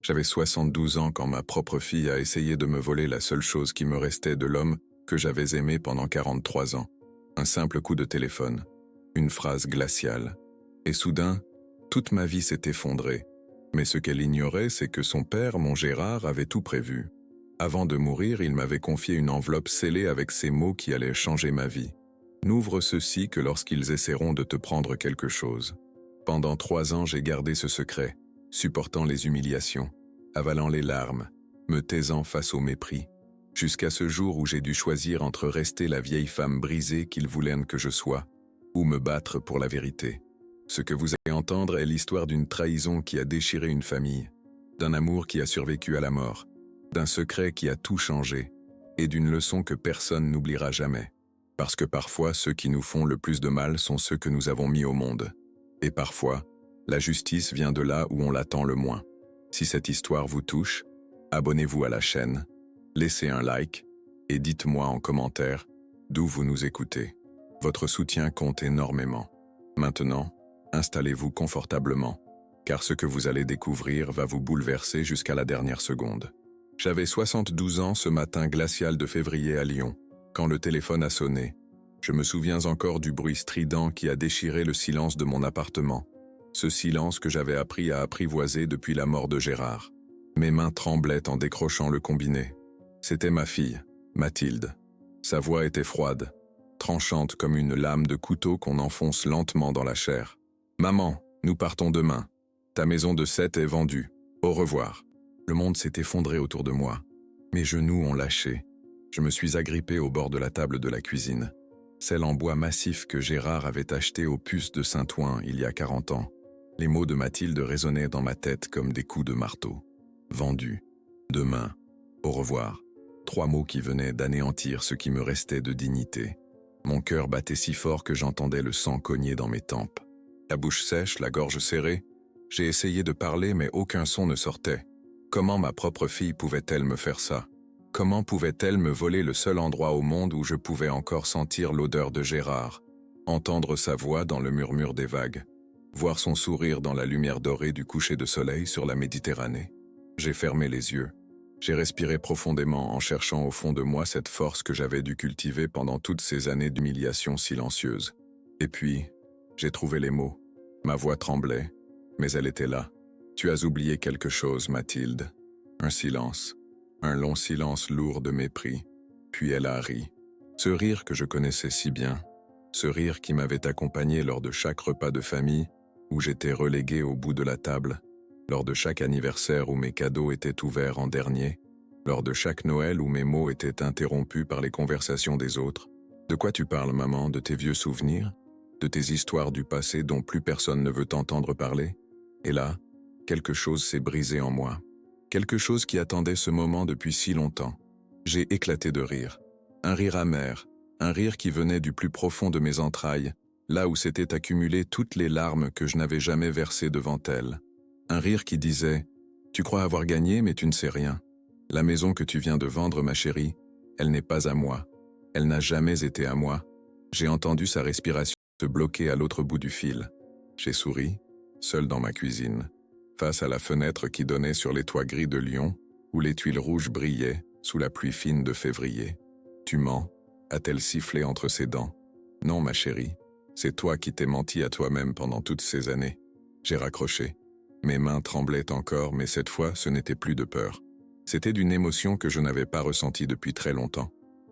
J'avais 72 ans quand ma propre fille a essayé de me voler la seule chose qui me restait de l'homme que j'avais aimé pendant 43 ans. Un simple coup de téléphone, une phrase glaciale. Et soudain, toute ma vie s'est effondrée. Mais ce qu'elle ignorait, c'est que son père, mon Gérard, avait tout prévu. Avant de mourir, il m'avait confié une enveloppe scellée avec ces mots qui allaient changer ma vie. N'ouvre ceci que lorsqu'ils essaieront de te prendre quelque chose. Pendant 3 ans, j'ai gardé ce secret, supportant les humiliations, avalant les larmes, me taisant face au mépris, jusqu'à ce jour où j'ai dû choisir entre rester la vieille femme brisée qu'ils voulaient que je sois, ou me battre pour la vérité. Ce que vous allez entendre est l'histoire d'une trahison qui a déchiré une famille, d'un amour qui a survécu à la mort, d'un secret qui a tout changé, et d'une leçon que personne n'oubliera jamais. Parce que parfois, ceux qui nous font le plus de mal sont ceux que nous avons mis au monde. Et parfois, la justice vient de là où on l'attend le moins. Si cette histoire vous touche, abonnez-vous à la chaîne, laissez un like, et dites-moi en commentaire d'où vous nous écoutez. Votre soutien compte énormément. Maintenant, installez-vous confortablement, car ce que vous allez découvrir va vous bouleverser jusqu'à la dernière seconde. J'avais 72 ans ce matin glacial de février à Lyon, quand le téléphone a sonné. Je me souviens encore du bruit strident qui a déchiré le silence de mon appartement, ce silence que j'avais appris à apprivoiser depuis la mort de Gérard. Mes mains tremblaient en décrochant le combiné. C'était ma fille, Mathilde. Sa voix était froide, tranchante comme une lame de couteau qu'on enfonce lentement dans la chair. « Maman, nous partons demain. Ta maison de 7 est vendue. Au revoir. » Le monde s'est effondré autour de moi. Mes genoux ont lâché. Je me suis agrippé au bord de la table de la cuisine, celle en bois massif que Gérard avait achetée aux Puces de Saint-Ouen il y a 40 ans. Les mots de Mathilde résonnaient dans ma tête comme des coups de marteau. Vendu. Demain. Au revoir. 3 mots qui venaient d'anéantir ce qui me restait de dignité. Mon cœur battait si fort que j'entendais le sang cogner dans mes tempes. La bouche sèche, la gorge serrée, j'ai essayé de parler mais aucun son ne sortait. Comment ma propre fille pouvait-elle me faire ça? Comment pouvait-elle me voler le seul endroit au monde où je pouvais encore sentir l'odeur de Gérard, entendre sa voix dans le murmure des vagues, voir son sourire dans la lumière dorée du coucher de soleil sur la Méditerranée? J'ai fermé les yeux. J'ai respiré profondément en cherchant au fond de moi cette force que j'avais dû cultiver pendant toutes ces années d'humiliation silencieuse. Et puis, j'ai trouvé les mots. Ma voix tremblait, mais elle était là. « Tu as oublié quelque chose, Mathilde. » Un silence. Un long silence lourd de mépris. Puis elle a ri. Ce rire que je connaissais si bien. Ce rire qui m'avait accompagné lors de chaque repas de famille où j'étais relégué au bout de la table, lors de chaque anniversaire où mes cadeaux étaient ouverts en dernier, lors de chaque Noël où mes mots étaient interrompus par les conversations des autres. De quoi tu parles, maman? De tes vieux souvenirs? De tes histoires du passé dont plus personne ne veut t'entendre parler? Et là, quelque chose s'est brisé en moi. Quelque chose qui attendait ce moment depuis si longtemps. J'ai éclaté de rire. Un rire amer, un rire qui venait du plus profond de mes entrailles, là où s'étaient accumulées toutes les larmes que je n'avais jamais versées devant elle. Un rire qui disait « Tu crois avoir gagné, mais tu ne sais rien. La maison que tu viens de vendre, ma chérie, elle n'est pas à moi. Elle n'a jamais été à moi. » J'ai entendu sa respiration se bloquer à l'autre bout du fil. J'ai souri, seul dans ma cuisine, face à la fenêtre qui donnait sur les toits gris de Lyon, où les tuiles rouges brillaient sous la pluie fine de février. « Tu mens » a-t-elle sifflé entre ses dents. « Non, ma chérie, c'est toi qui t'es menti à toi-même pendant toutes ces années. » J'ai raccroché. Mes mains tremblaient encore, mais cette fois, ce n'était plus de peur. C'était d'une émotion que je n'avais pas ressentie depuis très longtemps.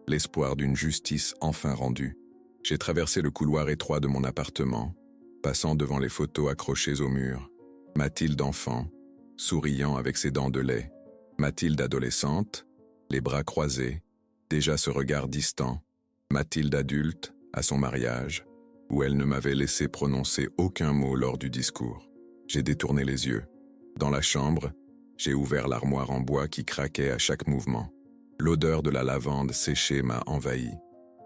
L'espoir d'une justice enfin rendue. J'ai traversé le couloir étroit de mon appartement, passant devant les photos accrochées au mur. Mathilde enfant, souriant avec ses dents de lait. Mathilde adolescente, les bras croisés, déjà ce regard distant. Mathilde adulte, à son mariage, où elle ne m'avait laissé prononcer aucun mot lors du discours. J'ai détourné les yeux. Dans la chambre, j'ai ouvert l'armoire en bois qui craquait à chaque mouvement. L'odeur de la lavande séchée m'a envahi.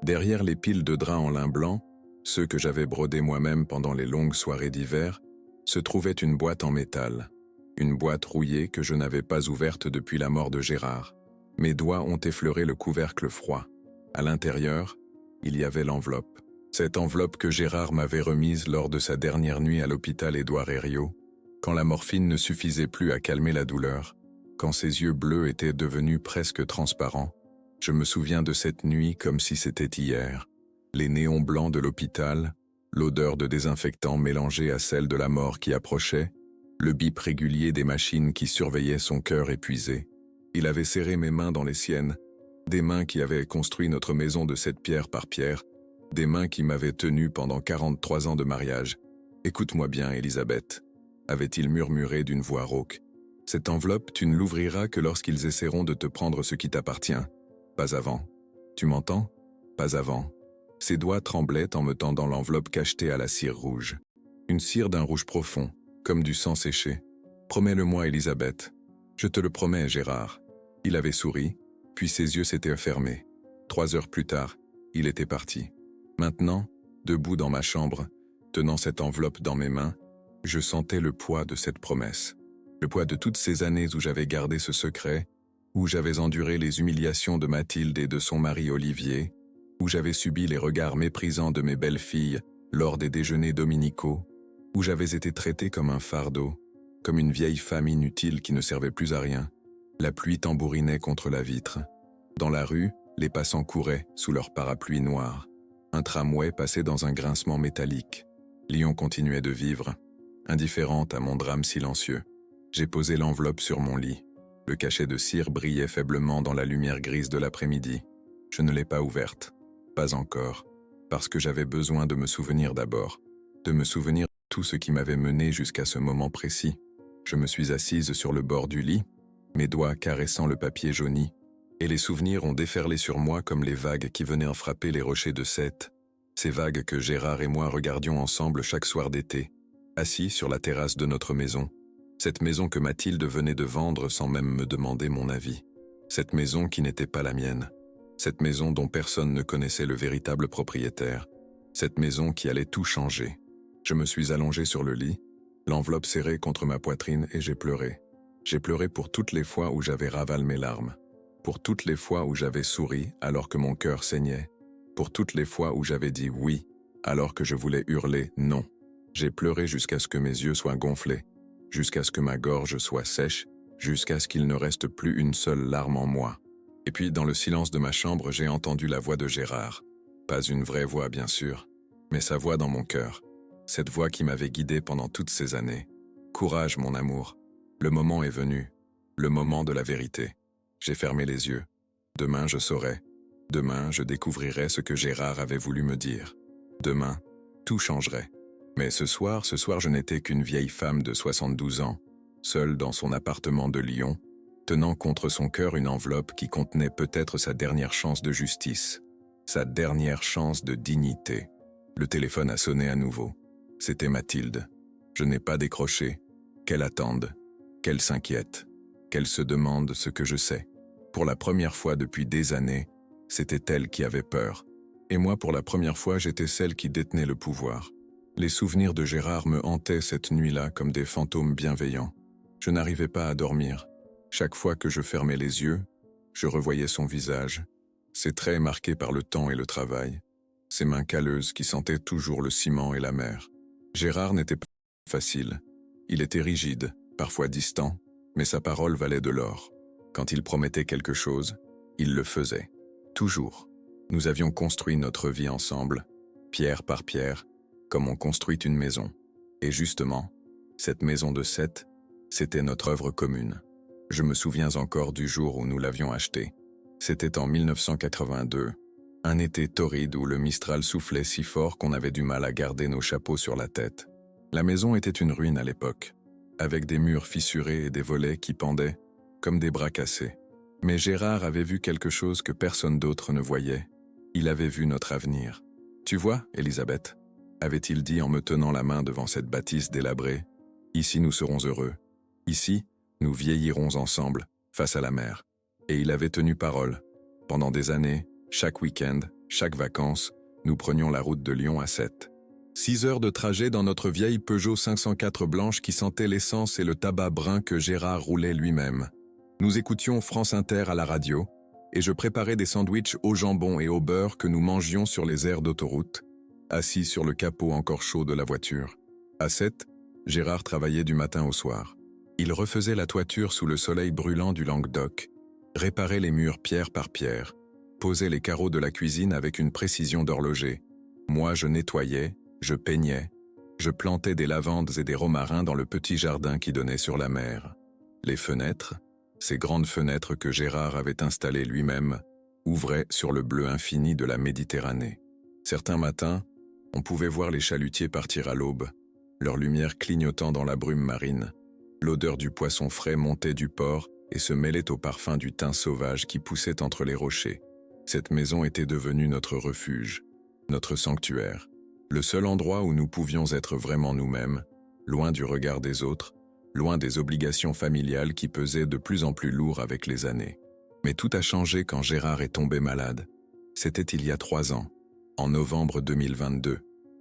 Derrière les piles de draps en lin blanc, ceux que j'avais brodés moi-même pendant les longues soirées d'hiver, se trouvait une boîte en métal. Une boîte rouillée que je n'avais pas ouverte depuis la mort de Gérard. Mes doigts ont effleuré le couvercle froid. À l'intérieur, il y avait l'enveloppe. Cette enveloppe que Gérard m'avait remise lors de sa dernière nuit à l'hôpital Édouard Herriot, quand la morphine ne suffisait plus à calmer la douleur, quand ses yeux bleus étaient devenus presque transparents. Je me souviens de cette nuit comme si c'était hier. Les néons blancs de l'hôpital, l'odeur de désinfectant mélangée à celle de la mort qui approchait, le bip régulier des machines qui surveillaient son cœur épuisé. Il avait serré mes mains dans les siennes, des mains qui avaient construit notre maison de cette pierre par pierre, des mains qui m'avaient tenu pendant 43 ans de mariage. « Écoute-moi bien, Elisabeth », avait-il murmuré d'une voix rauque. « Cette enveloppe, tu ne l'ouvriras que lorsqu'ils essaieront de te prendre ce qui t'appartient. Pas avant. Tu m'entends? Pas avant. » Ses doigts tremblaient en me tendant l'enveloppe cachetée à la cire rouge. Une cire d'un rouge profond, comme du sang séché. « Promets-le-moi, Elisabeth. »« Je te le promets, Gérard. » Il avait souri, puis ses yeux s'étaient fermés. 3 heures plus tard, il était parti. Maintenant, debout dans ma chambre, tenant cette enveloppe dans mes mains, je sentais le poids de cette promesse. Le poids de toutes ces années où j'avais gardé ce secret, où j'avais enduré les humiliations de Mathilde et de son mari Olivier, où j'avais subi les regards méprisants de mes belles-filles lors des déjeuners dominicaux, où j'avais été traité comme un fardeau, comme une vieille femme inutile qui ne servait plus à rien. La pluie tambourinait contre la vitre. Dans la rue, les passants couraient sous leur parapluie noir. Un tramway passait dans un grincement métallique. Lyon continuait de vivre, indifférente à mon drame silencieux. J'ai posé l'enveloppe sur mon lit. Le cachet de cire brillait faiblement dans la lumière grise de l'après-midi. Je ne l'ai pas ouverte. Pas encore. Parce que j'avais besoin de me souvenir d'abord. De me souvenir de tout ce qui m'avait mené jusqu'à ce moment précis. Je me suis assise sur le bord du lit, mes doigts caressant le papier jauni, et les souvenirs ont déferlé sur moi comme les vagues qui venaient en frapper les rochers de Sète. Ces vagues que Gérard et moi regardions ensemble chaque soir d'été, assis sur la terrasse de notre maison. Cette maison que Mathilde venait de vendre sans même me demander mon avis. Cette maison qui n'était pas la mienne. Cette maison dont personne ne connaissait le véritable propriétaire. Cette maison qui allait tout changer. Je me suis allongé sur le lit, l'enveloppe serrée contre ma poitrine et j'ai pleuré. J'ai pleuré pour toutes les fois où j'avais ravalé mes larmes. Pour toutes les fois où j'avais souri alors que mon cœur saignait. Pour toutes les fois où j'avais dit oui alors que je voulais hurler non. J'ai pleuré jusqu'à ce que mes yeux soient gonflés, jusqu'à ce que ma gorge soit sèche, jusqu'à ce qu'il ne reste plus une seule larme en moi. Et puis, dans le silence de ma chambre, j'ai entendu la voix de Gérard. Pas une vraie voix, bien sûr, mais sa voix dans mon cœur. Cette voix qui m'avait guidé pendant toutes ces années. Courage, mon amour. Le moment est venu. Le moment de la vérité. J'ai fermé les yeux. Demain, je saurai. Demain, je découvrirai ce que Gérard avait voulu me dire. Demain, tout changerait. Mais ce soir, je n'étais qu'une vieille femme de 72 ans, seule dans son appartement de Lyon, tenant contre son cœur une enveloppe qui contenait peut-être sa dernière chance de justice, sa dernière chance de dignité. Le téléphone a sonné à nouveau. C'était Mathilde. Je n'ai pas décroché. Qu'elle attende, qu'elle s'inquiète, qu'elle se demande ce que je sais. Pour la première fois depuis des années, c'était elle qui avait peur. Et moi, pour la première fois, j'étais celle qui détenait le pouvoir. Les souvenirs de Gérard me hantaient cette nuit-là comme des fantômes bienveillants. Je n'arrivais pas à dormir. Chaque fois que je fermais les yeux, je revoyais son visage, ses traits marqués par le temps et le travail, ses mains calleuses qui sentaient toujours le ciment et la mer. Gérard n'était pas facile. Il était rigide, parfois distant, mais sa parole valait de l'or. Quand il promettait quelque chose, il le faisait. Toujours. Nous avions construit notre vie ensemble, pierre par pierre, comme on construit une maison. Et justement, cette maison de Sète, c'était notre œuvre commune. Je me souviens encore du jour où nous l'avions achetée. C'était en 1982, un été torride où le Mistral soufflait si fort qu'on avait du mal à garder nos chapeaux sur la tête. La maison était une ruine à l'époque, avec des murs fissurés et des volets qui pendaient, comme des bras cassés. Mais Gérard avait vu quelque chose que personne d'autre ne voyait. Il avait vu notre avenir. « Tu vois, Elisabeth ?» avait-il dit en me tenant la main devant cette bâtisse délabrée. « Ici nous serons heureux. Ici, nous vieillirons ensemble, face à la mer. » Et il avait tenu parole. Pendant des années, chaque week-end, chaque vacances, nous prenions la route de Lyon à Sète. 6 heures de trajet dans notre vieille Peugeot 504 blanche qui sentait l'essence et le tabac brun que Gérard roulait lui-même. Nous écoutions France Inter à la radio, et je préparais des sandwichs au jambon et au beurre que nous mangions sur les aires d'autoroute, assis sur le capot encore chaud de la voiture. À Sète, Gérard travaillait du matin au soir. Il refaisait la toiture sous le soleil brûlant du Languedoc, réparait les murs pierre par pierre, posait les carreaux de la cuisine avec une précision d'horloger. Moi, je nettoyais, je peignais, je plantais des lavandes et des romarins dans le petit jardin qui donnait sur la mer. Les fenêtres, ces grandes fenêtres que Gérard avait installées lui-même, ouvraient sur le bleu infini de la Méditerranée. Certains matins, on pouvait voir les chalutiers partir à l'aube, leur lumière clignotant dans la brume marine. L'odeur du poisson frais montait du port et se mêlait au parfum du thym sauvage qui poussait entre les rochers. Cette maison était devenue notre refuge, notre sanctuaire, le seul endroit où nous pouvions être vraiment nous-mêmes, loin du regard des autres, loin des obligations familiales qui pesaient de plus en plus lourd avec les années. Mais tout a changé quand Gérard est tombé malade. C'était il y a 3 ans, en novembre 2022,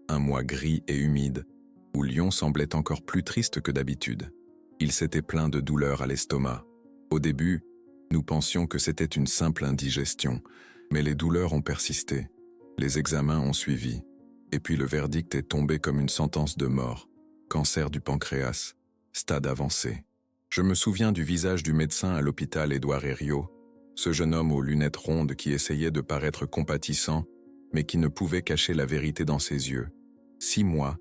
un mois gris et humide, où Lyon semblait encore plus triste que d'habitude. Il s'était plaint de douleurs à l'estomac. Au début, nous pensions que c'était une simple indigestion, mais les douleurs ont persisté. Les examens ont suivi, et puis le verdict est tombé comme une sentence de mort. Cancer du pancréas, stade avancé. Je me souviens du visage du médecin à l'hôpital Édouard Herriot, ce jeune homme aux lunettes rondes qui essayait de paraître compatissant, mais qui ne pouvait cacher la vérité dans ses yeux. 6 mois,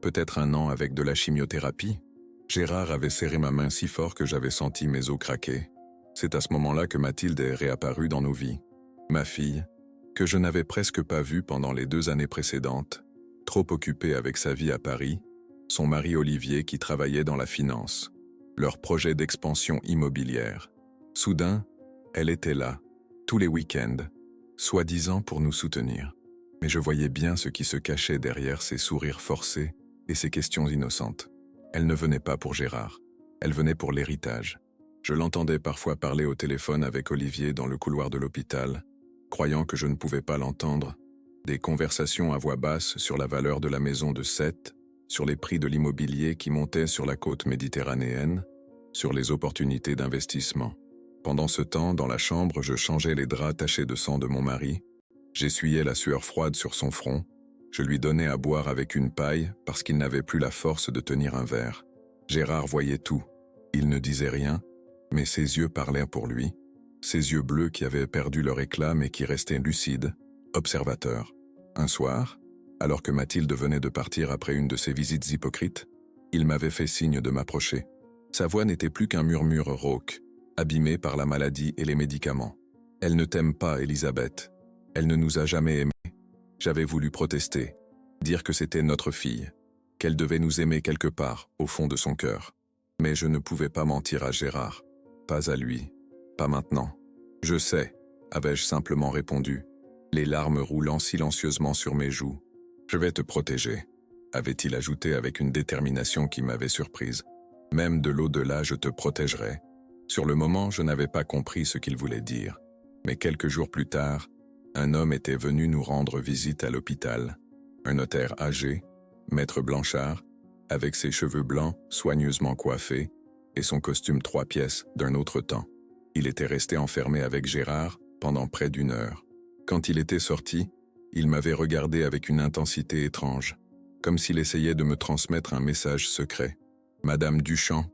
peut-être 1 an avec de la chimiothérapie. Gérard avait serré ma main si fort que j'avais senti mes os craquer. C'est à ce moment-là que Mathilde est réapparue dans nos vies. Ma fille, que je n'avais presque pas vue pendant les 2 années précédentes, trop occupée avec sa vie à Paris, son mari Olivier qui travaillait dans la finance, leur projet d'expansion immobilière. Soudain, elle était là, tous les week-ends, soi-disant pour nous soutenir. Mais je voyais bien ce qui se cachait derrière ses sourires forcés et ses questions innocentes. Elle ne venait pas pour Gérard, elle venait pour l'héritage. Je l'entendais parfois parler au téléphone avec Olivier dans le couloir de l'hôpital, croyant que je ne pouvais pas l'entendre. Des conversations à voix basse sur la valeur de la maison de Sète, sur les prix de l'immobilier qui montaient sur la côte méditerranéenne, sur les opportunités d'investissement. Pendant ce temps, dans la chambre, je changeais les draps tachés de sang de mon mari, j'essuyais la sueur froide sur son front, je lui donnais à boire avec une paille parce qu'il n'avait plus la force de tenir un verre. Gérard voyait tout. Il ne disait rien, mais ses yeux parlaient pour lui, ses yeux bleus qui avaient perdu leur éclat mais qui restaient lucides, observateurs. Un soir, alors que Mathilde venait de partir après une de ses visites hypocrites, il m'avait fait signe de m'approcher. Sa voix n'était plus qu'un murmure rauque, abîmé par la maladie et les médicaments. « Elle ne t'aime pas, Elisabeth. Elle ne nous a jamais aimés. » J'avais voulu protester, dire que c'était notre fille, qu'elle devait nous aimer quelque part, au fond de son cœur. Mais je ne pouvais pas mentir à Gérard. Pas à lui. Pas maintenant. « Je sais », avais-je simplement répondu, les larmes roulant silencieusement sur mes joues. « Je vais te protéger », avait-il ajouté avec une détermination qui m'avait surprise. « Même de l'au-delà, je te protégerai. » Sur le moment, je n'avais pas compris ce qu'il voulait dire. Mais quelques jours plus tard, un homme était venu nous rendre visite à l'hôpital. Un notaire âgé, maître Blanchard, avec ses cheveux blancs soigneusement coiffés et son costume 3 pièces d'un autre temps. Il était resté enfermé avec Gérard pendant près d'1 heure. Quand il était sorti, il m'avait regardé avec une intensité étrange, comme s'il essayait de me transmettre un message secret. « Madame Duchamp »,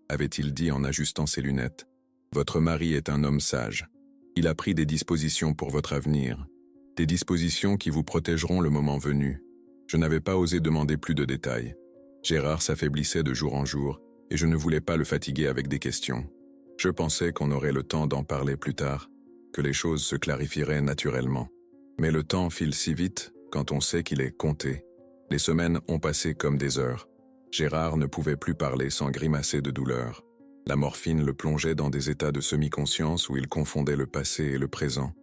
avait-il dit en ajustant ses lunettes, « votre mari est un homme sage. Il a pris des dispositions pour votre avenir, des dispositions qui vous protégeront le moment venu. » Je n'avais pas osé demander plus de détails. Gérard s'affaiblissait de jour en jour, et je ne voulais pas le fatiguer avec des questions. Je pensais qu'on aurait le temps d'en parler plus tard, que les choses se clarifieraient naturellement. Mais le temps file si vite quand on sait qu'il est compté. Les semaines ont passé comme des heures. Gérard ne pouvait plus parler sans grimacer de douleur. La morphine le plongeait dans des états de semi-conscience où il confondait le passé et le présent,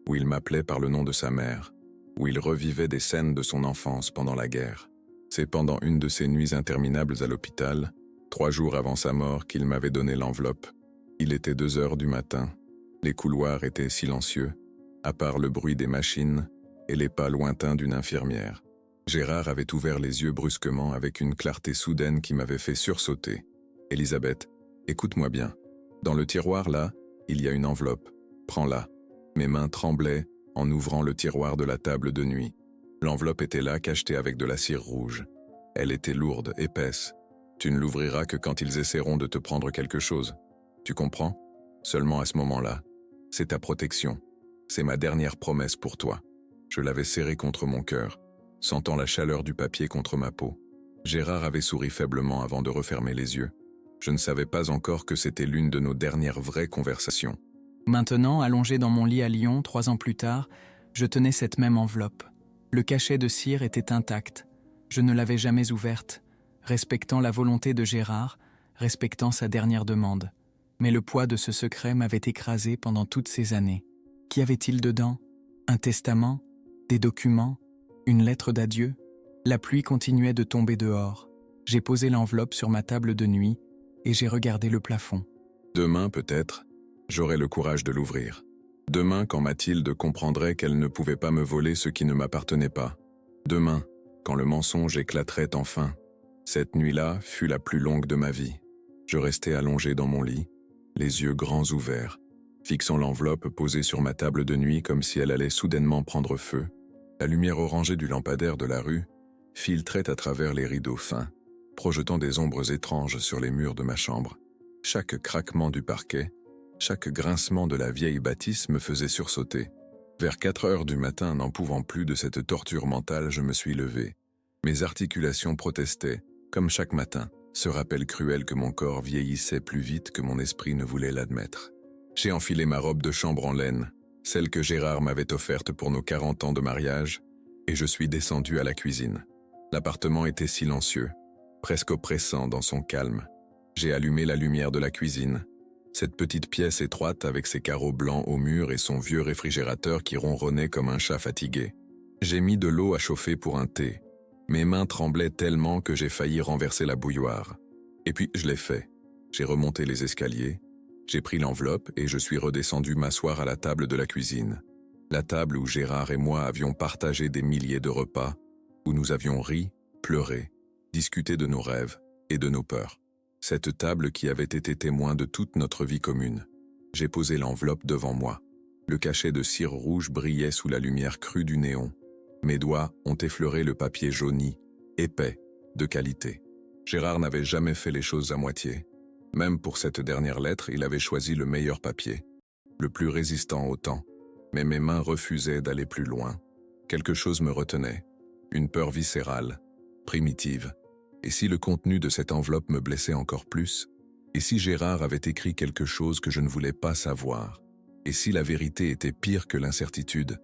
où il m'appelait par le nom de sa mère, où il revivait des scènes de son enfance pendant la guerre. C'est pendant une de ces nuits interminables à l'hôpital, 3 jours avant sa mort, qu'il m'avait donné l'enveloppe. Il était 2 heures du matin. Les couloirs étaient silencieux, à part le bruit des machines et les pas lointains d'une infirmière. Gérard avait ouvert les yeux brusquement avec une clarté soudaine qui m'avait fait sursauter. « Elisabeth, écoute-moi bien. Dans le tiroir là, il y a une enveloppe. Prends-la. » Mes mains tremblaient en ouvrant le tiroir de la table de nuit. L'enveloppe était là, cachetée avec de la cire rouge. Elle était lourde, épaisse. « Tu ne l'ouvriras que quand ils essaieront de te prendre quelque chose. Tu comprends? Seulement à ce moment-là. C'est ta protection. C'est ma dernière promesse pour toi. Je l'avais serré contre mon cœur, sentant la chaleur du papier contre ma peau. Gérard avait souri faiblement avant de refermer les yeux. Je ne savais pas encore que c'était l'une de nos dernières vraies conversations. Maintenant, allongé dans mon lit à Lyon, 3 ans plus tard, je tenais cette même enveloppe. Le cachet de cire était intact. Je ne l'avais jamais ouverte, respectant la volonté de Gérard, respectant sa dernière demande. Mais le poids de ce secret m'avait écrasé pendant toutes ces années. Qu'y avait-il dedans? Un testament? Des documents? Une lettre d'adieu? La pluie continuait de tomber dehors. J'ai posé l'enveloppe sur ma table de nuit et j'ai regardé le plafond. Demain, peut-être, j'aurai le courage de l'ouvrir. Demain, quand Mathilde comprendrait qu'elle ne pouvait pas me voler ce qui ne m'appartenait pas. Demain, quand le mensonge éclaterait enfin. Cette nuit-là fut la plus longue de ma vie. Je restais allongé dans mon lit, les yeux grands ouverts, fixant l'enveloppe posée sur ma table de nuit comme si elle allait soudainement prendre feu. La lumière orangée du lampadaire de la rue filtrait à travers les rideaux fins, projetant des ombres étranges sur les murs de ma chambre. Chaque craquement du parquet, chaque grincement de la vieille bâtisse me faisait sursauter. Vers 4 heures du matin, n'en pouvant plus de cette torture mentale, je me suis levé. Mes articulations protestaient, comme chaque matin, ce rappel cruel que mon corps vieillissait plus vite que mon esprit ne voulait l'admettre. J'ai enfilé ma robe de chambre en laine, celle que Gérard m'avait offerte pour nos 40 ans de mariage, et je suis descendu à la cuisine. L'appartement était silencieux, presque oppressant dans son calme. J'ai allumé la lumière de la cuisine. Cette petite pièce étroite avec ses carreaux blancs au mur et son vieux réfrigérateur qui ronronnait comme un chat fatigué. J'ai mis de l'eau à chauffer pour un thé. Mes mains tremblaient tellement que j'ai failli renverser la bouilloire. Et puis je l'ai fait. J'ai remonté les escaliers, j'ai pris l'enveloppe et je suis redescendu m'asseoir à la table de la cuisine. La table où Gérard et moi avions partagé des milliers de repas, où nous avions ri, pleuré, discuté de nos rêves et de nos peurs. Cette table qui avait été témoin de toute notre vie commune. J'ai posé l'enveloppe devant moi. Le cachet de cire rouge brillait sous la lumière crue du néon. Mes doigts ont effleuré le papier jauni, épais, de qualité. Gérard n'avait jamais fait les choses à moitié. Même pour cette dernière lettre, il avait choisi le meilleur papier, le plus résistant au temps. Mais mes mains refusaient d'aller plus loin. Quelque chose me retenait, une peur viscérale, primitive. Et si le contenu de cette enveloppe me blessait encore plus? Et si Gérard avait écrit quelque chose que je ne voulais pas savoir? Et si la vérité était pire que l'incertitude?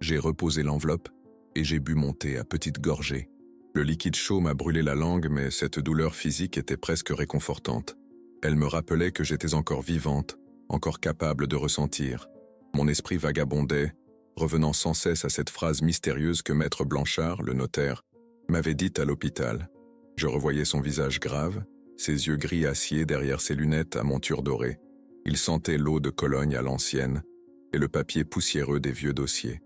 J'ai reposé l'enveloppe et j'ai bu mon thé à petites gorgées. Le liquide chaud m'a brûlé la langue, mais cette douleur physique était presque réconfortante. Elle me rappelait que j'étais encore vivante, encore capable de ressentir. Mon esprit vagabondait, revenant sans cesse à cette phrase mystérieuse que Maître Blanchard, le notaire, m'avait dite à l'hôpital. Je revoyais son visage grave, ses yeux gris acier derrière ses lunettes à monture dorée. Il sentait l'eau de Cologne à l'ancienne et le papier poussiéreux des vieux dossiers.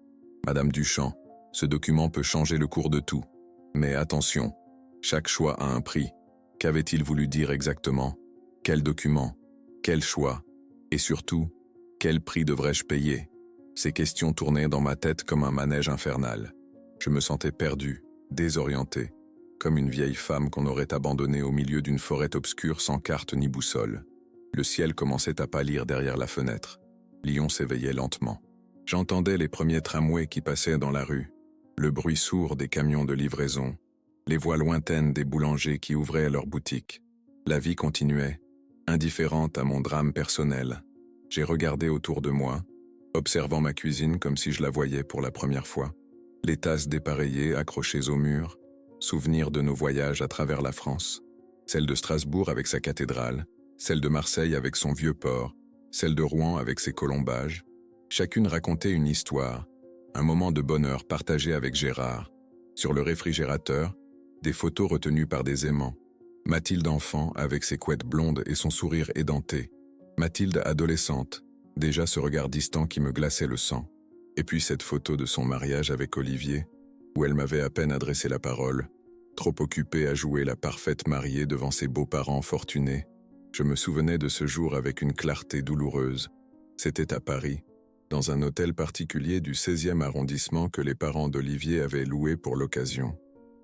Madame Duchamp, ce document peut changer le cours de tout. Mais attention, chaque choix a un prix. Qu'avait-il voulu dire exactement? Quel document? Quel choix? Et surtout, quel prix devrais-je payer? Ces questions tournaient dans ma tête comme un manège infernal. Je me sentais perdu, désorienté, comme une vieille femme qu'on aurait abandonnée au milieu d'une forêt obscure sans carte ni boussole. Le ciel commençait à pâlir derrière la fenêtre. Lyon s'éveillait lentement. J'entendais les premiers tramways qui passaient dans la rue, le bruit sourd des camions de livraison, les voix lointaines des boulangers qui ouvraient leurs boutiques. La vie continuait, indifférente à mon drame personnel. J'ai regardé autour de moi, observant ma cuisine comme si je la voyais pour la première fois. Les tasses dépareillées accrochées au mur, souvenirs de nos voyages à travers la France. Celle de Strasbourg avec sa cathédrale, celle de Marseille avec son vieux port, celle de Rouen avec ses colombages. Chacune racontait une histoire, un moment de bonheur partagé avec Gérard. Sur le réfrigérateur, des photos retenues par des aimants. Mathilde enfant avec ses couettes blondes et son sourire édenté. Mathilde adolescente, déjà ce regard distant qui me glaçait le sang. Et puis cette photo de son mariage avec Olivier, où elle m'avait à peine adressé la parole, trop occupée à jouer la parfaite mariée devant ses beaux-parents fortunés. Je me souvenais de ce jour avec une clarté douloureuse. C'était à Paris, dans un hôtel particulier du 16e arrondissement que les parents d'Olivier avaient loué pour l'occasion.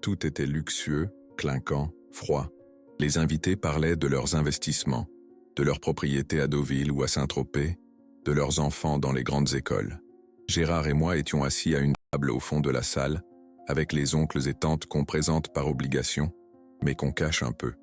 Tout était luxueux, clinquant, froid. Les invités parlaient de leurs investissements, de leurs propriétés à Deauville ou à Saint-Tropez, de leurs enfants dans les grandes écoles. Gérard et moi étions assis à une table au fond de la salle, avec les oncles et tantes qu'on présente par obligation, mais qu'on cache un peu.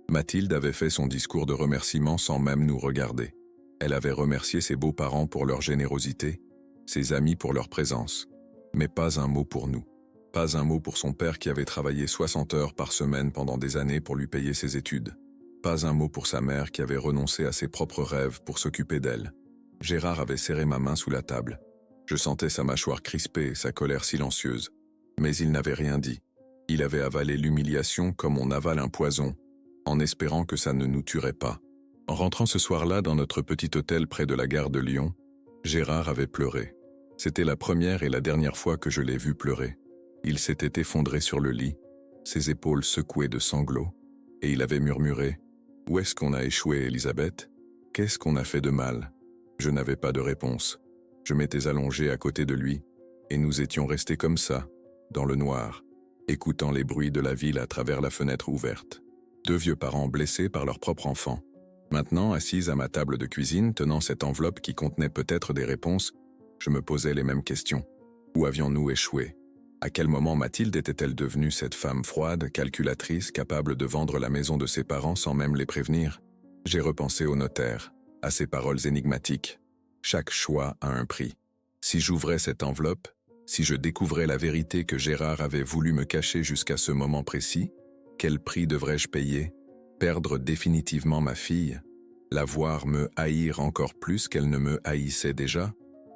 Mathilde avait fait son discours de remerciement sans même nous regarder. Elle avait remercié ses beaux-parents pour leur générosité, ses amis pour leur présence, mais pas un mot pour nous. Pas un mot pour son père qui avait travaillé 60 heures par semaine pendant des années pour lui payer ses études. Pas un mot pour sa mère qui avait renoncé à ses propres rêves pour s'occuper d'elle. Gérard avait serré ma main sous la table. Je sentais sa mâchoire crispée, sa colère silencieuse. Mais il n'avait rien dit. Il avait avalé l'humiliation comme on avale un poison, en espérant que ça ne nous tuerait pas. En rentrant ce soir-là dans notre petit hôtel près de la gare de Lyon, Gérard avait pleuré. C'était la première et la dernière fois que je l'ai vu pleurer. Il s'était effondré sur le lit, ses épaules secouées de sanglots, et il avait murmuré « Où est-ce qu'on a échoué, Elisabeth? Qu'est-ce qu'on a fait de mal ?» Je n'avais pas de réponse. Je m'étais allongé à côté de lui, et nous étions restés comme ça, dans le noir, écoutant les bruits de la ville à travers la fenêtre ouverte. Deux vieux parents blessés par leur propre enfant. Maintenant, assise à ma table de cuisine, tenant cette enveloppe qui contenait peut-être des réponses, je me posais les mêmes questions. Où avions-nous échoué? À quel moment Mathilde était-elle devenue cette femme froide, calculatrice, capable de vendre la maison de ses parents sans même les prévenir? J'ai repensé au notaire, à ses paroles énigmatiques. Chaque choix a un prix. Si j'ouvrais cette enveloppe, si je découvrais la vérité que Gérard avait voulu me cacher jusqu'à ce moment précis, quel prix devrais-je payer? Perdre définitivement ma fille? La voir me haïr encore plus qu'elle ne me haïssait déjà?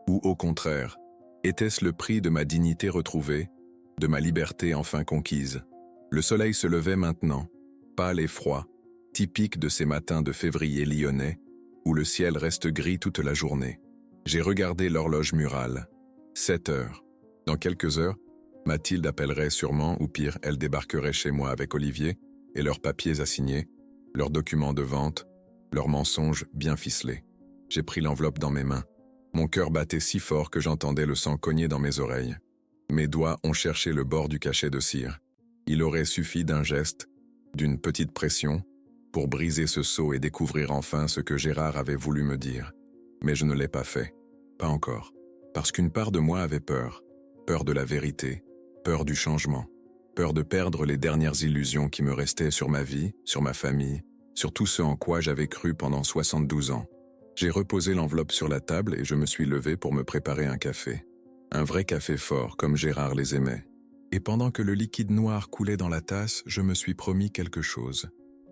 Ou au contraire, était-ce le prix de ma dignité retrouvée, de ma liberté enfin conquise? Le soleil se levait maintenant, pâle et froid, typique de ces matins de février lyonnais, où le ciel reste gris toute la journée. J'ai regardé l'horloge murale. 7 heures. Dans quelques heures, Mathilde appellerait sûrement, ou pire, elle débarquerait chez moi avec Olivier et leurs papiers à signer, leurs documents de vente, leurs mensonges bien ficelés. J'ai pris l'enveloppe dans mes mains. Mon cœur battait si fort que j'entendais le sang cogner dans mes oreilles. Mes doigts ont cherché le bord du cachet de cire. Il aurait suffi d'un geste, d'une petite pression, pour briser ce sceau et découvrir enfin ce que Gérard avait voulu me dire. Mais je ne l'ai pas fait. Pas encore. Parce qu'une part de moi avait peur. Peur de la vérité, peur du changement, peur de perdre les dernières illusions qui me restaient sur ma vie, sur ma famille, sur tout ce en quoi j'avais cru pendant 72 ans. J'ai reposé l'enveloppe sur la table et je me suis levé pour me préparer un café. Un vrai café fort, comme Gérard les aimait. Et pendant que le liquide noir coulait dans la tasse, je me suis promis quelque chose.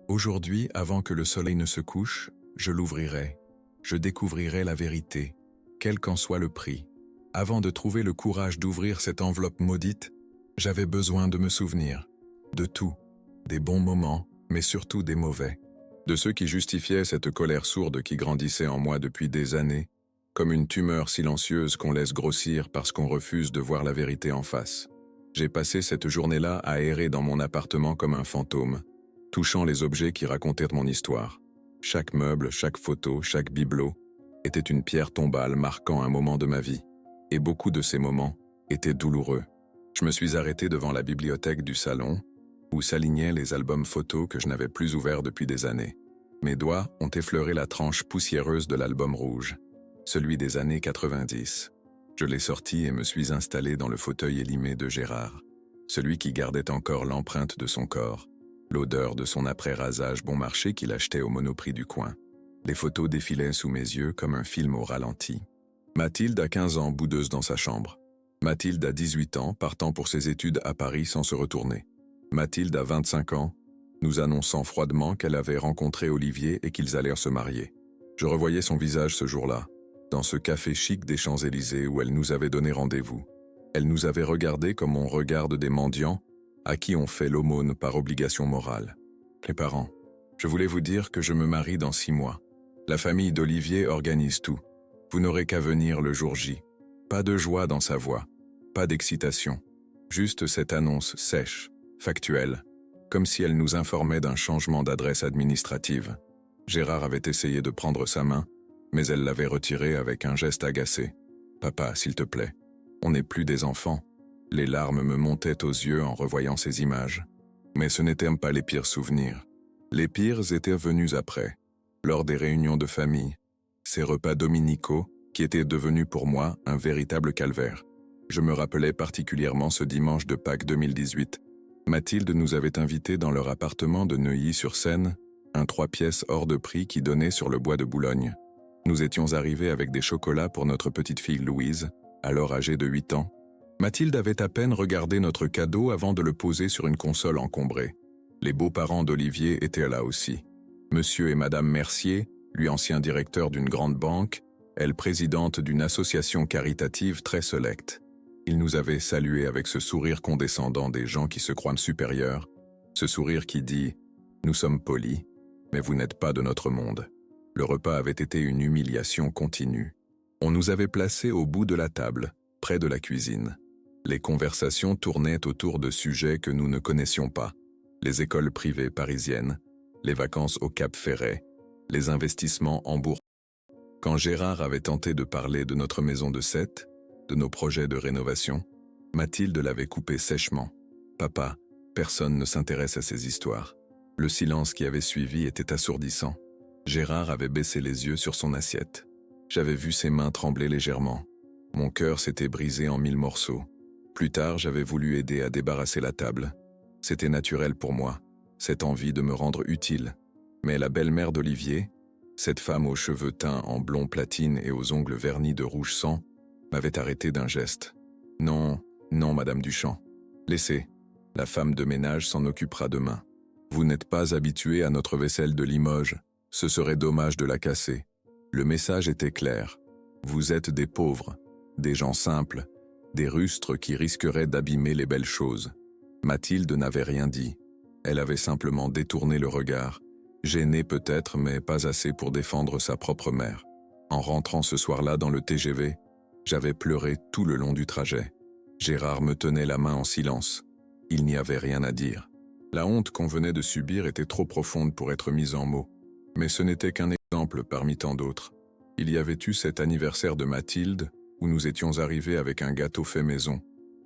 Aujourd'hui, avant que le soleil ne se couche, je l'ouvrirai. Je découvrirai la vérité, quel qu'en soit le prix. Avant de trouver le courage d'ouvrir cette enveloppe maudite, j'avais besoin de me souvenir. De tout. Des bons moments, mais surtout des mauvais. De ceux qui justifiaient cette colère sourde qui grandissait en moi depuis des années, comme une tumeur silencieuse qu'on laisse grossir parce qu'on refuse de voir la vérité en face. J'ai passé cette journée-là à errer dans mon appartement comme un fantôme, touchant les objets qui racontaient mon histoire. Chaque meuble, chaque photo, chaque bibelot était une pierre tombale marquant un moment de ma vie. Et beaucoup de ces moments étaient douloureux. Je me suis arrêté devant la bibliothèque du salon, où s'alignaient les albums photos que je n'avais plus ouverts depuis des années. Mes doigts ont effleuré la tranche poussiéreuse de l'album rouge, celui des années 90. Je l'ai sorti et me suis installé dans le fauteuil élimé de Gérard, celui qui gardait encore l'empreinte de son corps, l'odeur de son après-rasage bon marché qu'il achetait au Monoprix du coin. Les photos défilaient sous mes yeux comme un film au ralenti. Mathilde a 15 ans, boudeuse dans sa chambre. Mathilde a 18 ans, partant pour ses études à Paris sans se retourner. Mathilde a 25 ans, nous annonçant froidement qu'elle avait rencontré Olivier et qu'ils allèrent se marier. Je revoyais son visage ce jour-là, dans ce café chic des Champs-Élysées où elle nous avait donné rendez-vous. Elle nous avait regardés comme on regarde des mendiants à qui on fait l'aumône par obligation morale. Les parents, je voulais vous dire que je me marie dans 6 mois. La famille d'Olivier organise tout. Vous n'aurez qu'à venir le jour J. Pas de joie dans sa voix, pas d'excitation. Juste cette annonce sèche, factuelle, comme si elle nous informait d'un changement d'adresse administrative. Gérard avait essayé de prendre sa main, mais elle l'avait retirée avec un geste agacé. « Papa, s'il te plaît, on n'est plus des enfants. » Les larmes me montaient aux yeux en revoyant ces images. Mais ce n'étaient pas les pires souvenirs. Les pires étaient venus après, lors des réunions de famille, ces repas dominicaux qui étaient devenus pour moi un véritable calvaire. Je me rappelais particulièrement ce dimanche de Pâques 2018. Mathilde nous avait invités dans leur appartement de Neuilly-sur-Seine, un 3 pièces hors de prix qui donnait sur le bois de Boulogne. Nous étions arrivés avec des chocolats pour notre petite fille Louise, alors âgée de 8 ans. Mathilde avait à peine regardé notre cadeau avant de le poser sur une console encombrée. Les beaux-parents d'Olivier étaient là aussi. Monsieur et Madame Mercier, lui ancien directeur d'une grande banque, elle présidente d'une association caritative très sélecte. Ils nous avaient salués avec ce sourire condescendant des gens qui se croient supérieurs, ce sourire qui dit « Nous sommes polis, mais vous n'êtes pas de notre monde ». Le repas avait été une humiliation continue. On nous avait placés au bout de la table, près de la cuisine. Les conversations tournaient autour de sujets que nous ne connaissions pas. Les écoles privées parisiennes, les vacances au Cap Ferret, les investissements en bourse. Quand Gérard avait tenté de parler de notre maison de 7, de nos projets de rénovation, Mathilde l'avait coupé sèchement. « Papa, personne ne s'intéresse à ces histoires. » Le silence qui avait suivi était assourdissant. Gérard avait baissé les yeux sur son assiette. J'avais vu ses mains trembler légèrement. Mon cœur s'était brisé en 1000 morceaux. Plus tard, j'avais voulu aider à débarrasser la table. C'était naturel pour moi, cette envie de me rendre utile. Mais la belle-mère d'Olivier, cette femme aux cheveux teints en blond platine et aux ongles vernis de rouge sang, m'avait arrêté d'un geste. « Non, non, Madame Duchamp. Laissez. La femme de ménage s'en occupera demain. Vous n'êtes pas habituée à notre vaisselle de Limoges. Ce serait dommage de la casser. » Le message était clair. Vous êtes des pauvres, des gens simples, des rustres qui risqueraient d'abîmer les belles choses. Mathilde n'avait rien dit. Elle avait simplement détourné le regard, gênée peut-être, mais pas assez pour défendre sa propre mère. En rentrant ce soir-là dans le TGV, j'avais pleuré tout le long du trajet. Gérard me tenait la main en silence. Il n'y avait rien à dire. La honte qu'on venait de subir était trop profonde pour être mise en mots. Mais ce n'était qu'un exemple parmi tant d'autres. Il y avait eu cet anniversaire de Mathilde, où nous étions arrivés avec un gâteau fait maison.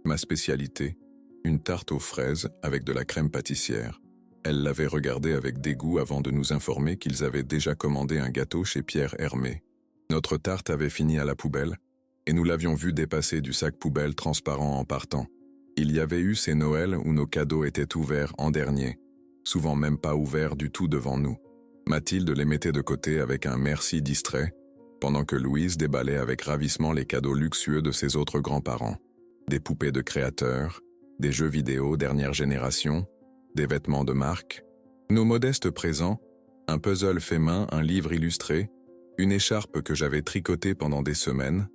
Ma spécialité, une tarte aux fraises avec de la crème pâtissière. Elle l'avait regardé avec dégoût avant de nous informer qu'ils avaient déjà commandé un gâteau chez Pierre Hermé. Notre tarte avait fini à la poubelle, et nous l'avions vu dépasser du sac poubelle transparent en partant. Il y avait eu ces Noëls où nos cadeaux étaient ouverts en dernier, souvent même pas ouverts du tout devant nous. Mathilde les mettait de côté avec un merci distrait, pendant que Louise déballait avec ravissement les cadeaux luxueux de ses autres grands-parents. Des poupées de créateurs, des jeux vidéo dernière génération, des vêtements de marque. Nos modestes présents, un puzzle fait main, un livre illustré, une écharpe que j'avais tricotée pendant des semaines,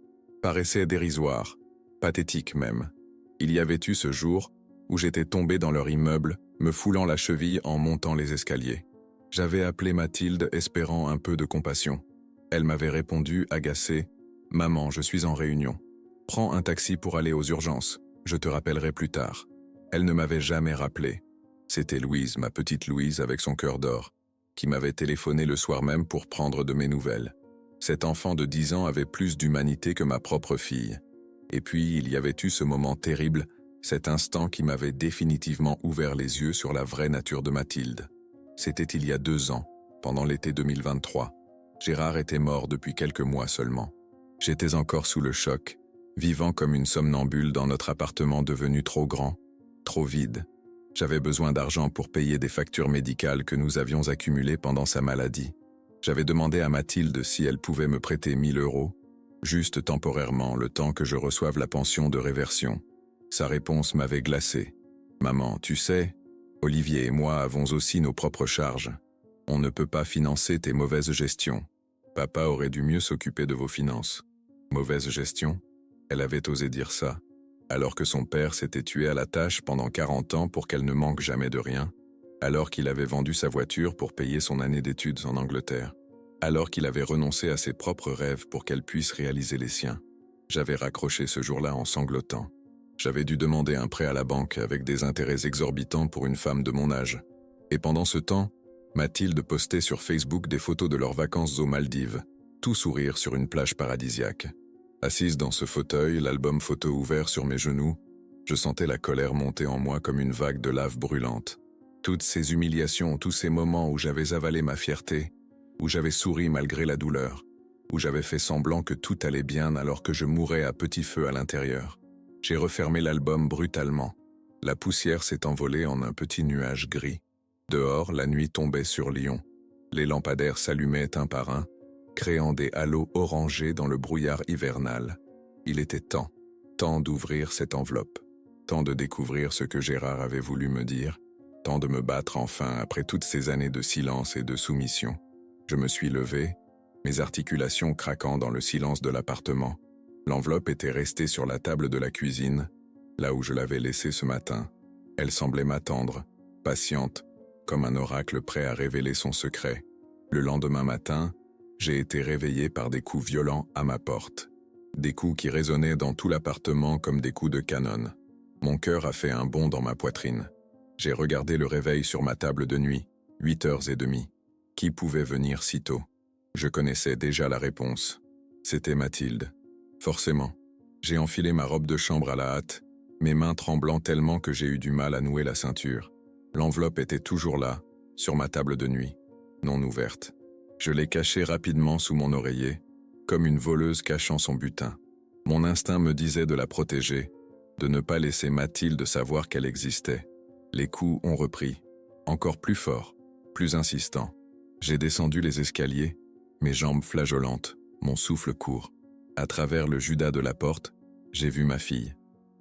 paraissaient dérisoires, pathétiques même. Il y avait eu ce jour où j'étais tombé dans leur immeuble, me foulant la cheville en montant les escaliers. J'avais appelé Mathilde espérant un peu de compassion. Elle m'avait répondu, agacée, « Maman, je suis en réunion. Prends un taxi pour aller aux urgences. Je te rappellerai plus tard. » Elle ne m'avait jamais rappelé. C'était Louise, ma petite Louise avec son cœur d'or, qui m'avait téléphoné le soir même pour prendre de mes nouvelles. Cet enfant de 10 ans avait plus d'humanité que ma propre fille. Et puis, il y avait eu ce moment terrible, cet instant qui m'avait définitivement ouvert les yeux sur la vraie nature de Mathilde. C'était il y a 2 ans, pendant l'été 2023. Gérard était mort depuis quelques mois seulement. J'étais encore sous le choc, vivant comme une somnambule dans notre appartement devenu trop grand, trop vide. J'avais besoin d'argent pour payer des factures médicales que nous avions accumulées pendant sa maladie. J'avais demandé à Mathilde si elle pouvait me prêter 1000 €, juste temporairement, le temps que je reçoive la pension de réversion. Sa réponse m'avait glacé. « Maman, tu sais, Olivier et moi avons aussi nos propres charges. On ne peut pas financer tes mauvaises gestions. Papa aurait dû mieux s'occuper de vos finances. » Mauvaise gestion? Elle avait osé dire ça, alors que son père s'était tué à la tâche pendant 40 ans pour qu'elle ne manque jamais de rien, alors qu'il avait vendu sa voiture pour payer son année d'études en Angleterre, alors qu'il avait renoncé à ses propres rêves pour qu'elle puisse réaliser les siens. J'avais raccroché ce jour-là en sanglotant. J'avais dû demander un prêt à la banque avec des intérêts exorbitants pour une femme de mon âge. Et pendant ce temps, Mathilde postait sur Facebook des photos de leurs vacances aux Maldives, tout sourire sur une plage paradisiaque. Assise dans ce fauteuil, l'album photo ouvert sur mes genoux, je sentais la colère monter en moi comme une vague de lave brûlante. Toutes ces humiliations, tous ces moments où j'avais avalé ma fierté, où j'avais souri malgré la douleur, où j'avais fait semblant que tout allait bien alors que je mourais à petit feu à l'intérieur. J'ai refermé l'album brutalement. La poussière s'est envolée en un petit nuage gris. Dehors, la nuit tombait sur Lyon. Les lampadaires s'allumaient un par un, créant des halos orangés dans le brouillard hivernal. Il était temps d'ouvrir cette enveloppe, temps de découvrir ce que Gérard avait voulu me dire, temps de me battre enfin après toutes ces années de silence et de soumission. Je me suis levé, mes articulations craquant dans le silence de l'appartement. L'enveloppe était restée sur la table de la cuisine, là où je l'avais laissée ce matin. Elle semblait m'attendre, patiente, comme un oracle prêt à révéler son secret. Le lendemain matin, j'ai été réveillé par des coups violents à ma porte. Des coups qui résonnaient dans tout l'appartement comme des coups de canon. Mon cœur a fait un bond dans ma poitrine. J'ai regardé le réveil sur ma table de nuit, 8h30. Qui pouvait venir si tôt? Je connaissais déjà la réponse. C'était Mathilde. Forcément. J'ai enfilé ma robe de chambre à la hâte, mes mains tremblant tellement que j'ai eu du mal à nouer la ceinture. L'enveloppe était toujours là, sur ma table de nuit, non ouverte. Je l'ai cachée rapidement sous mon oreiller, comme une voleuse cachant son butin. Mon instinct me disait de la protéger, de ne pas laisser Mathilde savoir qu'elle existait. Les coups ont repris, encore plus forts, plus insistants. J'ai descendu les escaliers, mes jambes flageolantes, mon souffle court. À travers le judas de la porte, j'ai vu ma fille.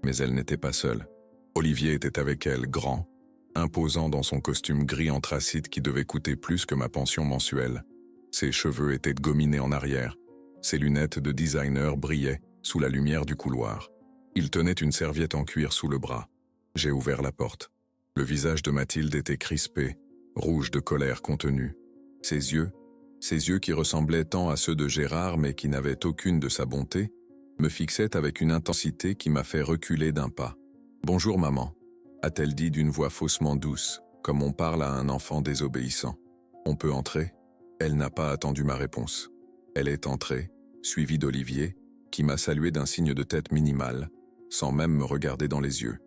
Mais elle n'était pas seule. Olivier était avec elle, grand, imposant dans son costume gris anthracite qui devait coûter plus que ma pension mensuelle. Ses cheveux étaient gominés en arrière. Ses lunettes de designer brillaient sous la lumière du couloir. Il tenait une serviette en cuir sous le bras. J'ai ouvert la porte. Le visage de Mathilde était crispé, rouge de colère contenue. Ses yeux qui ressemblaient tant à ceux de Gérard mais qui n'avaient aucune de sa bonté, me fixaient avec une intensité qui m'a fait reculer d'un pas. « Bonjour maman », a-t-elle dit d'une voix faussement douce, comme on parle à un enfant désobéissant. « On peut entrer ?» Elle n'a pas attendu ma réponse. Elle est entrée, suivie d'Olivier, qui m'a salué d'un signe de tête minimal, sans même me regarder dans les yeux.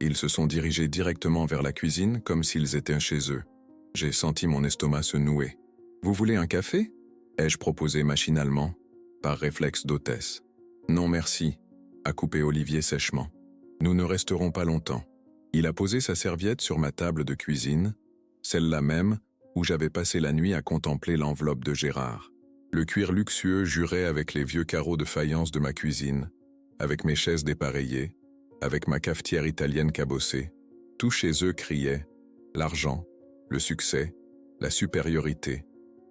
Ils se sont dirigés directement vers la cuisine comme s'ils étaient chez eux. J'ai senti mon estomac se nouer. « Vous voulez un café ?» ai-je proposé machinalement, par réflexe d'hôtesse. « Non merci », a coupé Olivier sèchement. « Nous ne resterons pas longtemps. » Il a posé sa serviette sur ma table de cuisine, celle-là même où j'avais passé la nuit à contempler l'enveloppe de Gérard. Le cuir luxueux jurait avec les vieux carreaux de faïence de ma cuisine, avec mes chaises dépareillées, avec ma cafetière italienne cabossée. Tout chez eux criait l'argent, le succès, la supériorité.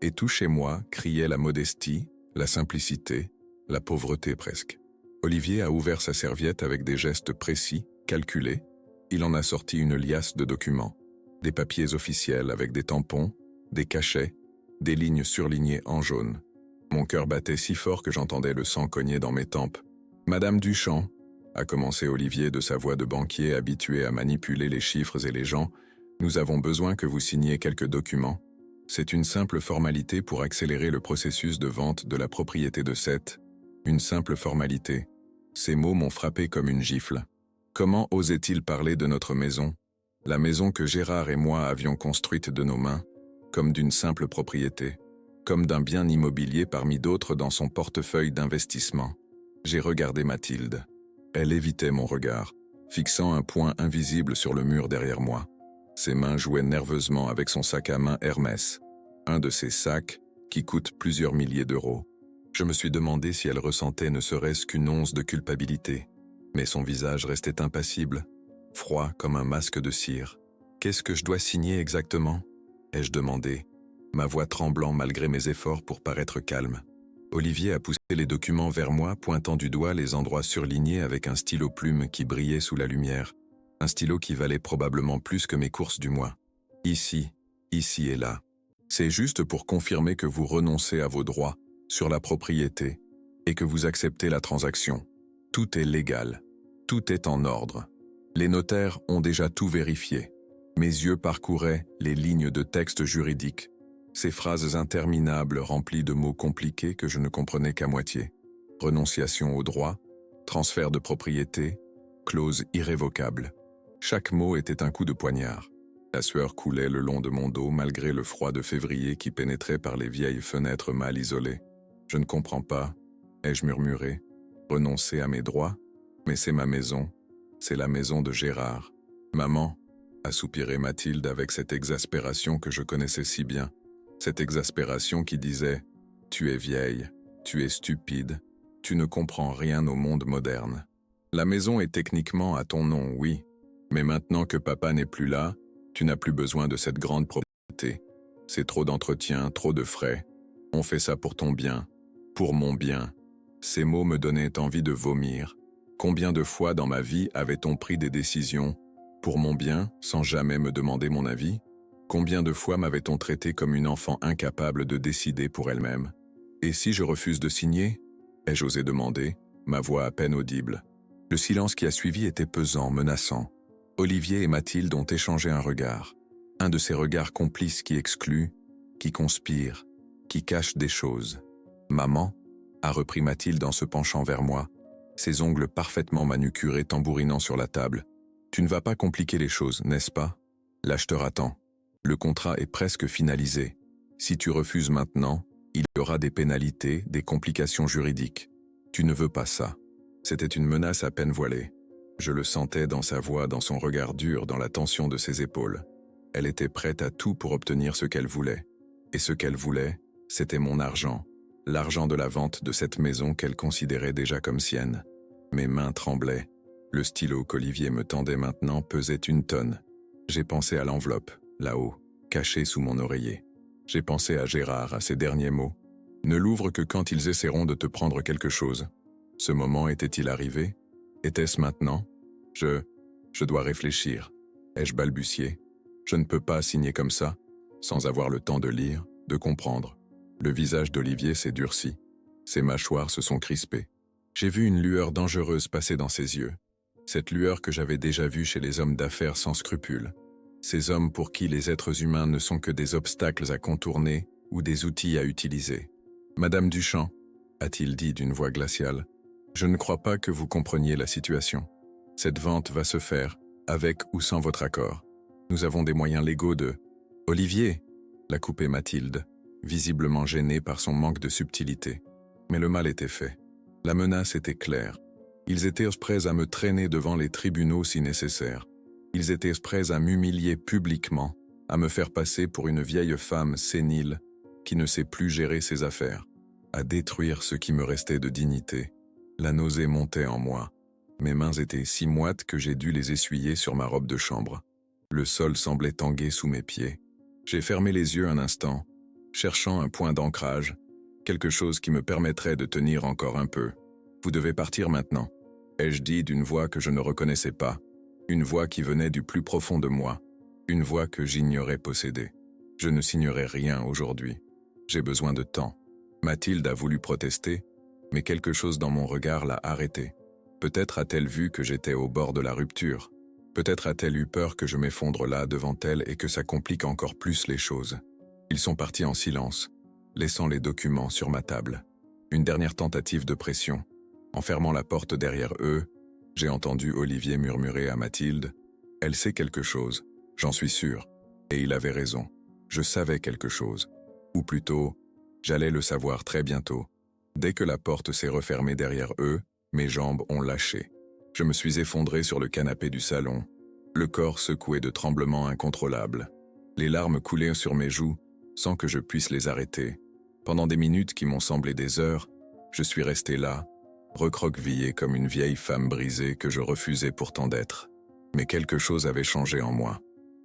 Et tout chez moi criait la modestie, la simplicité, la pauvreté presque. Olivier a ouvert sa serviette avec des gestes précis, calculés. Il en a sorti une liasse de documents, des papiers officiels avec des tampons, des cachets, des lignes surlignées en jaune. Mon cœur battait si fort que j'entendais le sang cogner dans mes tempes. « Madame Duchamp », a commencé Olivier de sa voix de banquier habitué à manipuler les chiffres et les gens, « nous avons besoin que vous signiez quelques documents. C'est une simple formalité pour accélérer le processus de vente de la propriété de Sète. Une simple formalité. » Ces mots m'ont frappé comme une gifle. Comment osait-il parler de notre maison, la maison que Gérard et moi avions construite de nos mains, comme d'une simple propriété, comme d'un bien immobilier parmi d'autres dans son portefeuille d'investissement. J'ai regardé Mathilde. Elle évitait mon regard, fixant un point invisible sur le mur derrière moi. Ses mains jouaient nerveusement avec son sac à main Hermès, un de ces sacs qui coûtent plusieurs milliers d'euros. Je me suis demandé si elle ressentait ne serait-ce qu'une once de culpabilité, mais son visage restait impassible, froid comme un masque de cire. « Qu'est-ce que je dois signer exactement ?» ai-je demandé, ma voix tremblant malgré mes efforts pour paraître calme. Olivier a poussé les documents vers moi, pointant du doigt les endroits surlignés avec un stylo plume qui brillait sous la lumière. Un stylo qui valait probablement plus que mes courses du mois. Ici et là. C'est juste pour confirmer que vous renoncez à vos droits sur la propriété et que vous acceptez la transaction. Tout est légal. Tout est en ordre. Les notaires ont déjà tout vérifié. Mes yeux parcouraient les lignes de texte juridique, ces phrases interminables remplies de mots compliqués que je ne comprenais qu'à moitié. Renonciation aux droits, transfert de propriété, clause irrévocable. Chaque mot était un coup de poignard. La sueur coulait le long de mon dos malgré le froid de février qui pénétrait par les vieilles fenêtres mal isolées. Je ne comprends pas, ai-je murmuré, renoncer à mes droits, mais c'est ma maison, c'est la maison de Gérard. Maman, a soupiré Mathilde avec cette exaspération que je connaissais si bien, cette exaspération qui disait « Tu es vieille, tu es stupide, tu ne comprends rien au monde moderne. La maison est techniquement à ton nom, oui, mais maintenant que papa n'est plus là, tu n'as plus besoin de cette grande propriété. C'est trop d'entretien, trop de frais. On fait ça pour ton bien, pour mon bien. » Ces mots me donnaient envie de vomir. Combien de fois dans ma vie avait-on pris des décisions pour mon bien, sans jamais me demander mon avis? Combien de fois m'avait-on traité comme une enfant incapable de décider pour elle-même? Et si je refuse de signer? Ai-je osé demander, ma voix à peine audible. Le silence qui a suivi était pesant, menaçant. Olivier et Mathilde ont échangé un regard. Un de ces regards complices qui excluent, qui conspirent, qui cachent des choses. « Maman » a repris Mathilde en se penchant vers moi, ses ongles parfaitement manucurés tambourinant sur la table. « Tu ne vas pas compliquer les choses, n'est-ce pas? L'acheteur attend. Le contrat est presque finalisé. Si tu refuses maintenant, il y aura des pénalités, des complications juridiques. Tu ne veux pas ça. » C'était une menace à peine voilée. Je le sentais dans sa voix, dans son regard dur, dans la tension de ses épaules. Elle était prête à tout pour obtenir ce qu'elle voulait. Et ce qu'elle voulait, c'était mon argent. L'argent de la vente de cette maison qu'elle considérait déjà comme sienne. Mes mains tremblaient. Le stylo qu'Olivier me tendait maintenant pesait 1 tonne. J'ai pensé à l'enveloppe, là-haut, cachée sous mon oreiller. J'ai pensé à Gérard, à ses derniers mots. Ne l'ouvre que quand ils essaieront de te prendre quelque chose. Ce moment était-il arrivé? Était-ce maintenant? Je dois réfléchir. Ai-je balbutié? Je ne peux pas signer comme ça, sans avoir le temps de lire, de comprendre. Le visage d'Olivier s'est durci. Ses mâchoires se sont crispées. J'ai vu une lueur dangereuse passer dans ses yeux. Cette lueur que j'avais déjà vue chez les hommes d'affaires sans scrupules. Ces hommes pour qui les êtres humains ne sont que des obstacles à contourner ou des outils à utiliser. « Madame Duchamp » a-t-il dit d'une voix glaciale, « je ne crois pas que vous compreniez la situation. Cette vente va se faire, avec ou sans votre accord. Nous avons des moyens légaux de... » « Olivier » l'a coupé Mathilde, visiblement gênée par son manque de subtilité. Mais le mal était fait. La menace était claire. Ils étaient prêts à me traîner devant les tribunaux si nécessaire. Ils étaient prêts à m'humilier publiquement, à me faire passer pour une vieille femme sénile qui ne sait plus gérer ses affaires, à détruire ce qui me restait de dignité. La nausée montait en moi. Mes mains étaient si moites que j'ai dû les essuyer sur ma robe de chambre. Le sol semblait tanguer sous mes pieds. J'ai fermé les yeux un instant, cherchant un point d'ancrage, quelque chose qui me permettrait de tenir encore un peu. « Vous devez partir maintenant », ai-je dit d'une voix que je ne reconnaissais pas, une voix qui venait du plus profond de moi, une voix que j'ignorais posséder. Je ne signerai rien aujourd'hui. J'ai besoin de temps. Mathilde a voulu protester, mais quelque chose dans mon regard l'a arrêtée. Peut-être a-t-elle vu que j'étais au bord de la rupture. Peut-être a-t-elle eu peur que je m'effondre là devant elle et que ça complique encore plus les choses. Ils sont partis en silence, laissant les documents sur ma table. Une dernière tentative de pression. En fermant la porte derrière eux, j'ai entendu Olivier murmurer à Mathilde « Elle sait quelque chose, j'en suis sûr. » Et il avait raison. Je savais quelque chose. Ou plutôt, j'allais le savoir très bientôt. Dès que la porte s'est refermée derrière eux, mes jambes ont lâché. Je me suis effondré sur le canapé du salon, le corps secoué de tremblements incontrôlables. Les larmes coulaient sur mes joues sans que je puisse les arrêter. Pendant des minutes qui m'ont semblé des heures, je suis resté là, recroquevillé comme une vieille femme brisée que je refusais pourtant d'être. Mais quelque chose avait changé en moi.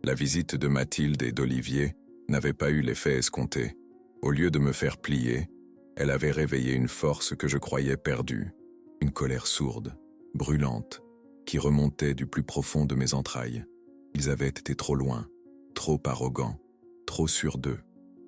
La visite de Mathilde et d'Olivier n'avait pas eu l'effet escompté. Au lieu de me faire plier, elle avait réveillé une force que je croyais perdue, une colère sourde, brûlante, qui remontait du plus profond de mes entrailles. Ils avaient été trop loin, trop arrogants, trop sûrs d'eux.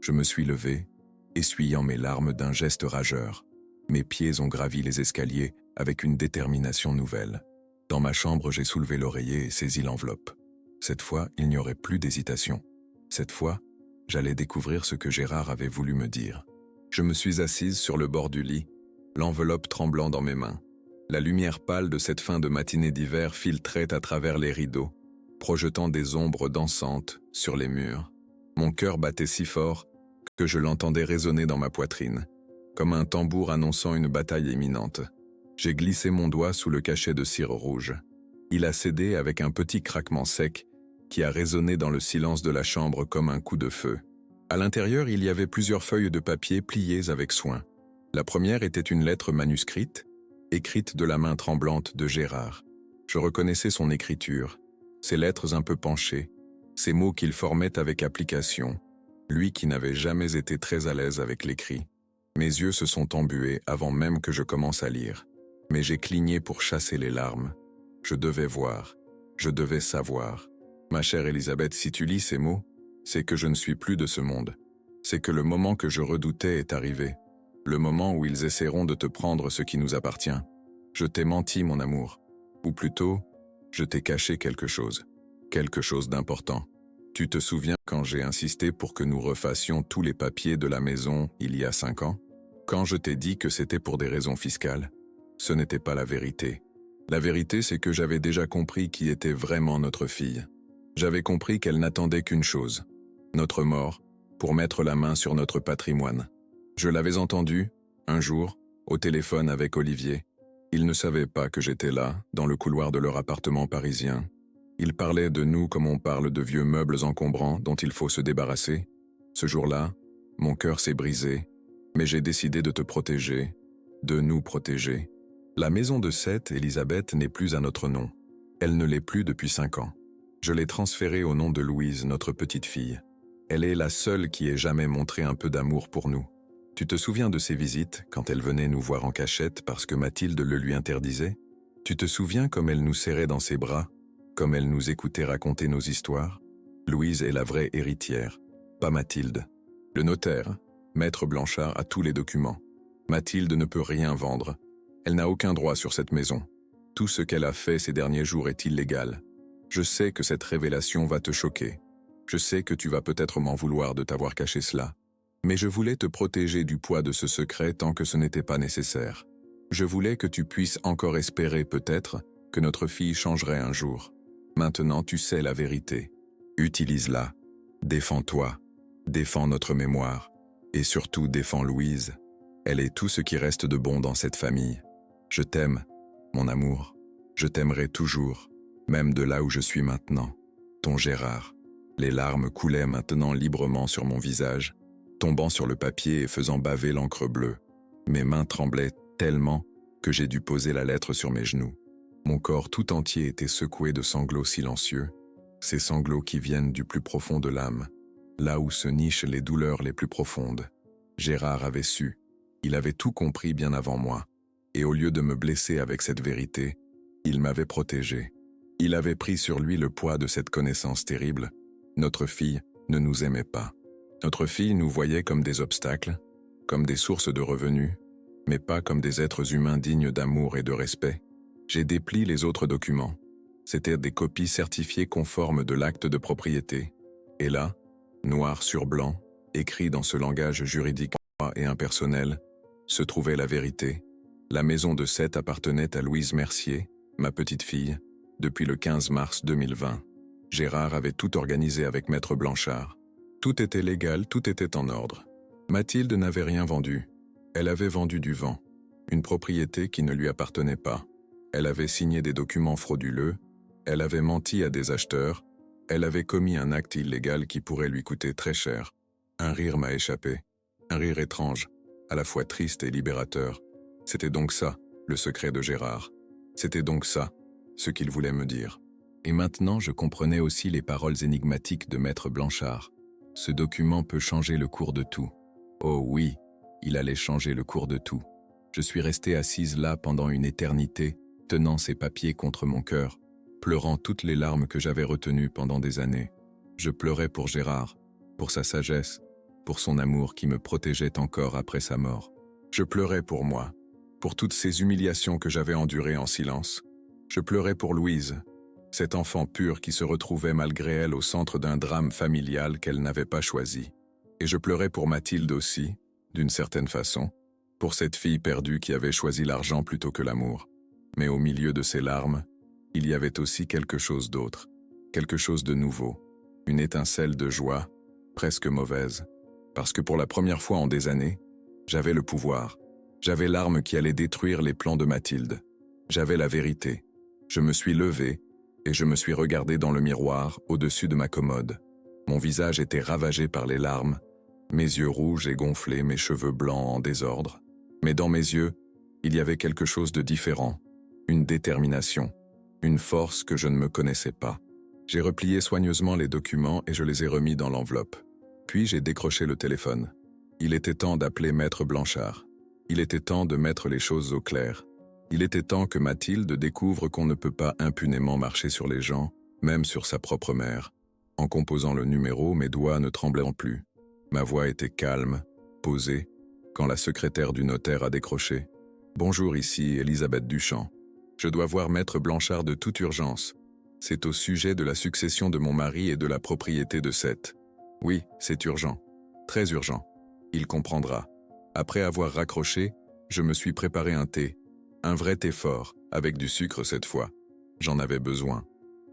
Je me suis levé, essuyant mes larmes d'un geste rageur. Mes pieds ont gravi les escaliers avec une détermination nouvelle. Dans ma chambre, j'ai soulevé l'oreiller et saisi l'enveloppe. Cette fois, il n'y aurait plus d'hésitation. Cette fois, j'allais découvrir ce que Gérard avait voulu me dire. Je me suis assise sur le bord du lit, l'enveloppe tremblant dans mes mains. La lumière pâle de cette fin de matinée d'hiver filtrait à travers les rideaux. projetant des ombres dansantes sur les murs. Mon cœur battait si fort que je l'entendais résonner dans ma poitrine, comme un tambour annonçant une bataille imminente. J'ai glissé mon doigt sous le cachet de cire rouge. Il a cédé avec un petit craquement sec qui a résonné dans le silence de la chambre comme un coup de feu. À l'intérieur, il y avait plusieurs feuilles de papier pliées avec soin. La première était une lettre manuscrite, écrite de la main tremblante de Gérard. Je reconnaissais son écriture, ses lettres un peu penchées, ces mots qu'il formait avec application, lui qui n'avait jamais été très à l'aise avec l'écrit. Mes yeux se sont embués avant même que je commence à lire, mais j'ai cligné pour chasser les larmes. Je devais voir, je devais savoir. Ma chère Elisabeth, si tu lis ces mots, c'est que je ne suis plus de ce monde. C'est que le moment que je redoutais est arrivé. Le moment où ils essaieront de te prendre ce qui nous appartient. Je t'ai menti, mon amour. Ou plutôt, je t'ai caché quelque chose d'important. Tu te souviens quand j'ai insisté pour que nous refassions tous les papiers de la maison il y a 5 ans? Quand je t'ai dit que c'était pour des raisons fiscales? Ce n'était pas la vérité. La vérité, c'est que j'avais déjà compris qui était vraiment notre fille. J'avais compris qu'elle n'attendait qu'une chose, notre mort, pour mettre la main sur notre patrimoine. Je l'avais entendu, un jour, au téléphone avec Olivier. Ils ne savaient pas que j'étais là, dans le couloir de leur appartement parisien. Ils parlaient de nous comme on parle de vieux meubles encombrants dont il faut se débarrasser. Ce jour-là, mon cœur s'est brisé, mais j'ai décidé de te protéger, de nous protéger. La maison de Seth, Elisabeth, n'est plus à notre nom. Elle ne l'est plus depuis 5 ans. Je l'ai transférée au nom de Louise, notre petite fille. Elle est la seule qui ait jamais montré un peu d'amour pour nous. Tu te souviens de ses visites, quand elle venait nous voir en cachette parce que Mathilde le lui interdisait? Tu te souviens comme elle nous serrait dans ses bras, comme elle nous écoutait raconter nos histoires? Louise est la vraie héritière, pas Mathilde. Le notaire, Maître Blanchard, a tous les documents. Mathilde ne peut rien vendre. Elle n'a aucun droit sur cette maison. Tout ce qu'elle a fait ces derniers jours est illégal. Je sais que cette révélation va te choquer. Je sais que tu vas peut-être m'en vouloir de t'avoir caché cela. Mais je voulais te protéger du poids de ce secret tant que ce n'était pas nécessaire. Je voulais que tu puisses encore espérer peut-être que notre fille changerait un jour. Maintenant tu sais la vérité. Utilise-la. Défends-toi. Défends notre mémoire. Et surtout défends Louise. Elle est tout ce qui reste de bon dans cette famille. Je t'aime, mon amour. Je t'aimerai toujours, même de là où je suis maintenant. Ton Gérard. Les larmes coulaient maintenant librement sur mon visage, tombant sur le papier et faisant baver l'encre bleue. Mes mains tremblaient tellement que j'ai dû poser la lettre sur mes genoux. Mon corps tout entier était secoué de sanglots silencieux, ces sanglots qui viennent du plus profond de l'âme, là où se nichent les douleurs les plus profondes. Gérard avait su, il avait tout compris bien avant moi, et au lieu de me blesser avec cette vérité, il m'avait protégé. Il avait pris sur lui le poids de cette connaissance terrible. Notre fille ne nous aimait pas. Notre fille nous voyait comme des obstacles, comme des sources de revenus, mais pas comme des êtres humains dignes d'amour et de respect. J'ai déplié les autres documents. C'étaient des copies certifiées conformes de l'acte de propriété. Et là, noir sur blanc, écrit dans ce langage juridique et impersonnel, se trouvait la vérité. La maison de Seth appartenait à Louise Mercier, ma petite fille, depuis le 15 mars 2020. Gérard avait tout organisé avec Maître Blanchard. Tout était légal, tout était en ordre. Mathilde n'avait rien vendu. Elle avait vendu du vent, une propriété qui ne lui appartenait pas. Elle avait signé des documents frauduleux, elle avait menti à des acheteurs, elle avait commis un acte illégal qui pourrait lui coûter très cher. Un rire m'a échappé, un rire étrange, à la fois triste et libérateur. C'était donc ça, le secret de Gérard. C'était donc ça, ce qu'il voulait me dire. Et maintenant, je comprenais aussi les paroles énigmatiques de Maître Blanchard. Ce document peut changer le cours de tout. Oh oui, il allait changer le cours de tout. Je suis restée assise là pendant une éternité, tenant ces papiers contre mon cœur, pleurant toutes les larmes que j'avais retenues pendant des années. Je pleurais pour Gérard, pour sa sagesse, pour son amour qui me protégeait encore après sa mort. Je pleurais pour moi, pour toutes ces humiliations que j'avais endurées en silence. Je pleurais pour Louise, cette enfant pure qui se retrouvait malgré elle au centre d'un drame familial qu'elle n'avait pas choisi. Et je pleurais pour Mathilde aussi, d'une certaine façon, pour cette fille perdue qui avait choisi l'argent plutôt que l'amour. Mais au milieu de ces larmes, il y avait aussi quelque chose d'autre. quelque chose de nouveau, une étincelle de joie, presque mauvaise, parce que pour la première fois en des années, j'avais le pouvoir, j'avais l'arme qui allait détruire les plans de Mathilde, j'avais la vérité. Je me suis levé et je me suis regardé dans le miroir au-dessus de ma commode. Mon visage était ravagé par les larmes, mes yeux rouges et gonflés, mes cheveux blancs en désordre. Mais dans mes yeux, il y avait quelque chose de différent, une détermination, une force que je ne me connaissais pas. J'ai replié soigneusement les documents et je les ai remis dans l'enveloppe. Puis j'ai décroché le téléphone. Il était temps d'appeler Maître Blanchard. Il était temps de mettre les choses au clair. Il était temps que Mathilde découvre qu'on ne peut pas impunément marcher sur les gens, même sur sa propre mère. En composant le numéro, mes doigts ne tremblaient plus. Ma voix était calme, posée, quand la secrétaire du notaire a décroché. « Bonjour, ici Elisabeth Duchamp. Je dois voir Maître Blanchard de toute urgence. C'est au sujet de la succession de mon mari et de la propriété de Seth. Oui, c'est urgent. Très urgent. Il comprendra. » Après avoir raccroché, je me suis préparé un thé. Un vrai thé fort, avec du sucre cette fois. J'en avais besoin.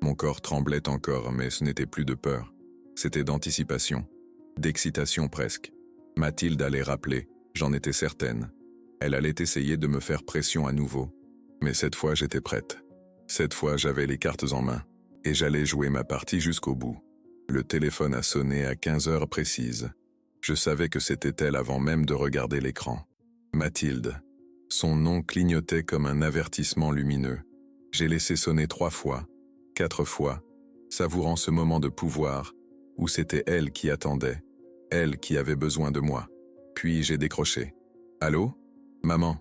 Mon corps tremblait encore, mais ce n'était plus de peur. C'était d'anticipation, d'excitation presque. Mathilde allait rappeler, j'en étais certaine. Elle allait essayer de me faire pression à nouveau. Mais cette fois, j'étais prête. Cette fois, j'avais les cartes en main, et j'allais jouer ma partie jusqu'au bout. Le téléphone a sonné à 15 heures précises. Je savais que c'était elle avant même de regarder l'écran. Mathilde. Son nom clignotait comme un avertissement lumineux. J'ai laissé sonner 3 fois, 4 fois, savourant ce moment de pouvoir, où c'était elle qui attendait, elle qui avait besoin de moi. Puis j'ai décroché. « Allô ? Maman,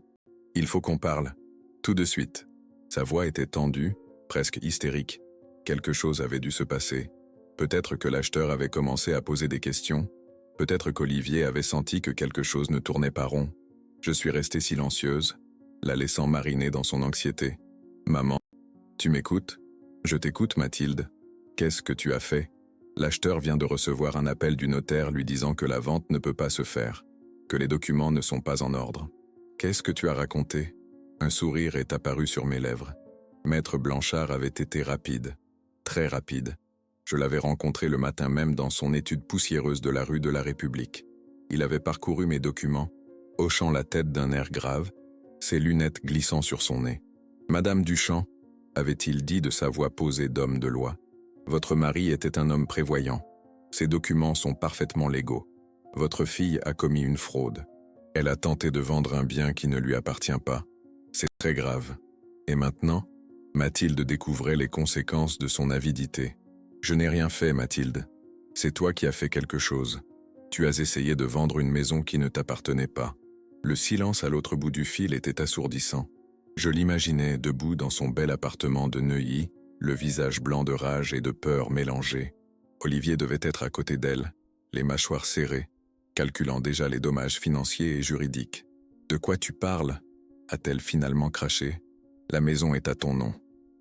il faut qu'on parle. Tout de suite. » Sa voix était tendue, presque hystérique. Quelque chose avait dû se passer. Peut-être que l'acheteur avait commencé à poser des questions. Peut-être qu'Olivier avait senti que quelque chose ne tournait pas rond. Je suis restée silencieuse, la laissant mariner dans son anxiété. « Maman, tu m'écoutes ? Je t'écoute, Mathilde. Qu'est-ce que tu as fait ? L'acheteur vient de recevoir un appel du notaire lui disant que la vente ne peut pas se faire, que les documents ne sont pas en ordre. Qu'est-ce que tu as raconté ? » Un sourire est apparu sur mes lèvres. Maître Blanchard avait été rapide, très rapide. Je l'avais rencontré le matin même dans son étude poussiéreuse de la rue de la République. Il avait parcouru mes documents, hochant la tête d'un air grave, ses lunettes glissant sur son nez. « Madame Duchamp, avait-il dit de sa voix posée d'homme de loi, votre mari était un homme prévoyant. Ses documents sont parfaitement légaux. Votre fille a commis une fraude. Elle a tenté de vendre un bien qui ne lui appartient pas. C'est très grave. Et maintenant, Mathilde découvrait les conséquences de son avidité. Je n'ai rien fait, Mathilde. C'est toi qui as fait quelque chose. Tu as essayé de vendre une maison qui ne t'appartenait pas. » Le silence à l'autre bout du fil était assourdissant. Je l'imaginais debout dans son bel appartement de Neuilly, le visage blanc de rage et de peur mélangés. Olivier devait être à côté d'elle, les mâchoires serrées, calculant déjà les dommages financiers et juridiques. « De quoi tu parles ?» a-t-elle finalement craché. « La maison est à ton nom. »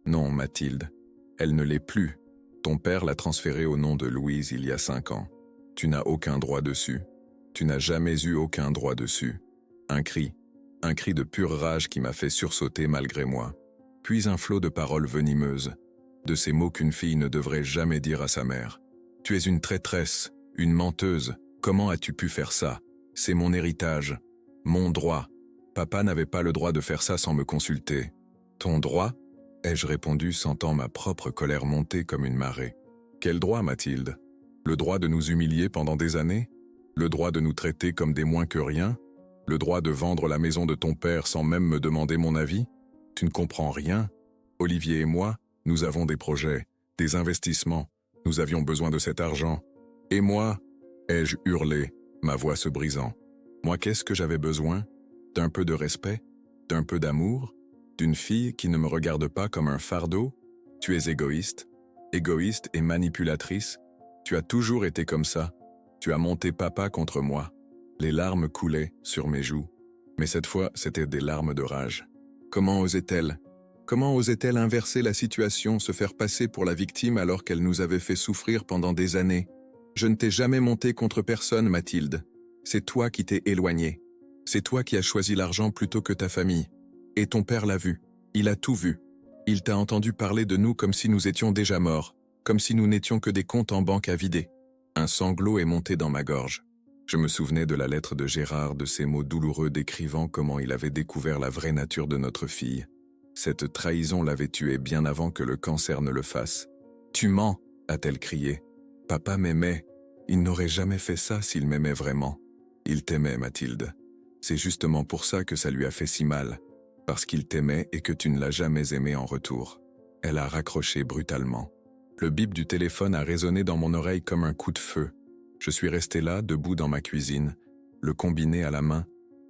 « Non, Mathilde, elle ne l'est plus. Ton père l'a transférée au nom de Louise il y a 5 ans. Tu n'as aucun droit dessus. Tu n'as jamais eu aucun droit dessus. » Un cri de pure rage qui m'a fait sursauter malgré moi. Puis un flot de paroles venimeuses, de ces mots qu'une fille ne devrait jamais dire à sa mère. « Tu es une traîtresse, une menteuse. Comment as-tu pu faire ça? C'est mon héritage, mon droit. Papa n'avait pas le droit de faire ça sans me consulter. »« Ton droit ?» ai-je répondu, sentant ma propre colère monter comme une marée. « Quel droit, Mathilde? Le droit de nous humilier pendant des années? Le droit de nous traiter comme des moins que rien? Le droit de vendre la maison de ton père sans même me demander mon avis? Tu ne comprends rien. Olivier et moi, nous avons des projets, des investissements. Nous avions besoin de cet argent. Et moi, ai-je hurlé, ma voix se brisant. Moi, qu'est-ce que j'avais besoin? D'un peu de respect? D'un peu d'amour? D'une fille qui ne me regarde pas comme un fardeau? Tu es égoïste et manipulatrice. Tu as toujours été comme ça. Tu as monté papa contre moi. Les larmes coulaient sur mes joues. Mais cette fois, c'était des larmes de rage. Comment osait-elle? Comment osait-elle inverser la situation, se faire passer pour la victime alors qu'elle nous avait fait souffrir pendant des années? Je ne t'ai jamais monté contre personne, Mathilde. C'est toi qui t'es éloignée. C'est toi qui as choisi l'argent plutôt que ta famille. Et ton père l'a vu. Il a tout vu. Il t'a entendu parler de nous comme si nous étions déjà morts. comme si nous n'étions que des comptes en banque à vider. Un sanglot est monté dans ma gorge. Je me souvenais de la lettre de Gérard, de ses mots douloureux décrivant comment il avait découvert la vraie nature de notre fille. Cette trahison l'avait tué bien avant que le cancer ne le fasse. « Tu mens !» a-t-elle crié. « Papa m'aimait. Il n'aurait jamais fait ça s'il m'aimait vraiment. Il t'aimait, Mathilde. C'est justement pour ça que ça lui a fait si mal. Parce qu'il t'aimait et que tu ne l'as jamais aimé en retour. » Elle a raccroché brutalement. Le bip du téléphone a résonné dans mon oreille comme un coup de feu. Je suis resté là, debout dans ma cuisine, le combiné à la main,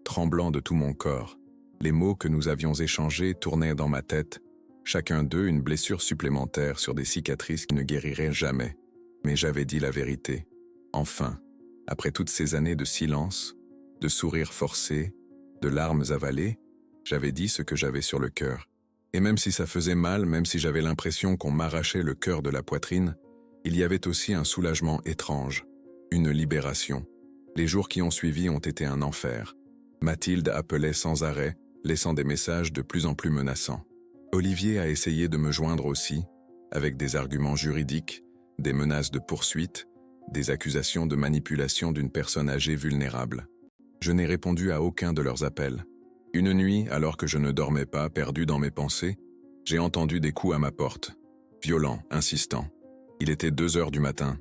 tremblant de tout mon corps. Les mots que nous avions échangés tournaient dans ma tête, chacun d'eux une blessure supplémentaire sur des cicatrices qui ne guériraient jamais. Mais j'avais dit la vérité. Enfin, après toutes ces années de silence, de sourires forcés, de larmes avalées, j'avais dit ce que j'avais sur le cœur. Et même si ça faisait mal, même si j'avais l'impression qu'on m'arrachait le cœur de la poitrine, il y avait aussi un soulagement étrange, une libération. Les jours qui ont suivi ont été un enfer. Mathilde appelait sans arrêt, laissant des messages de plus en plus menaçants. Olivier a essayé de me joindre aussi, avec des arguments juridiques, des menaces de poursuite, des accusations de manipulation d'une personne âgée vulnérable. Je n'ai répondu à aucun de leurs appels. Une nuit, alors que je ne dormais pas, perdu dans mes pensées, j'ai entendu des coups à ma porte, violents, insistants. Il était 2 heures du matin.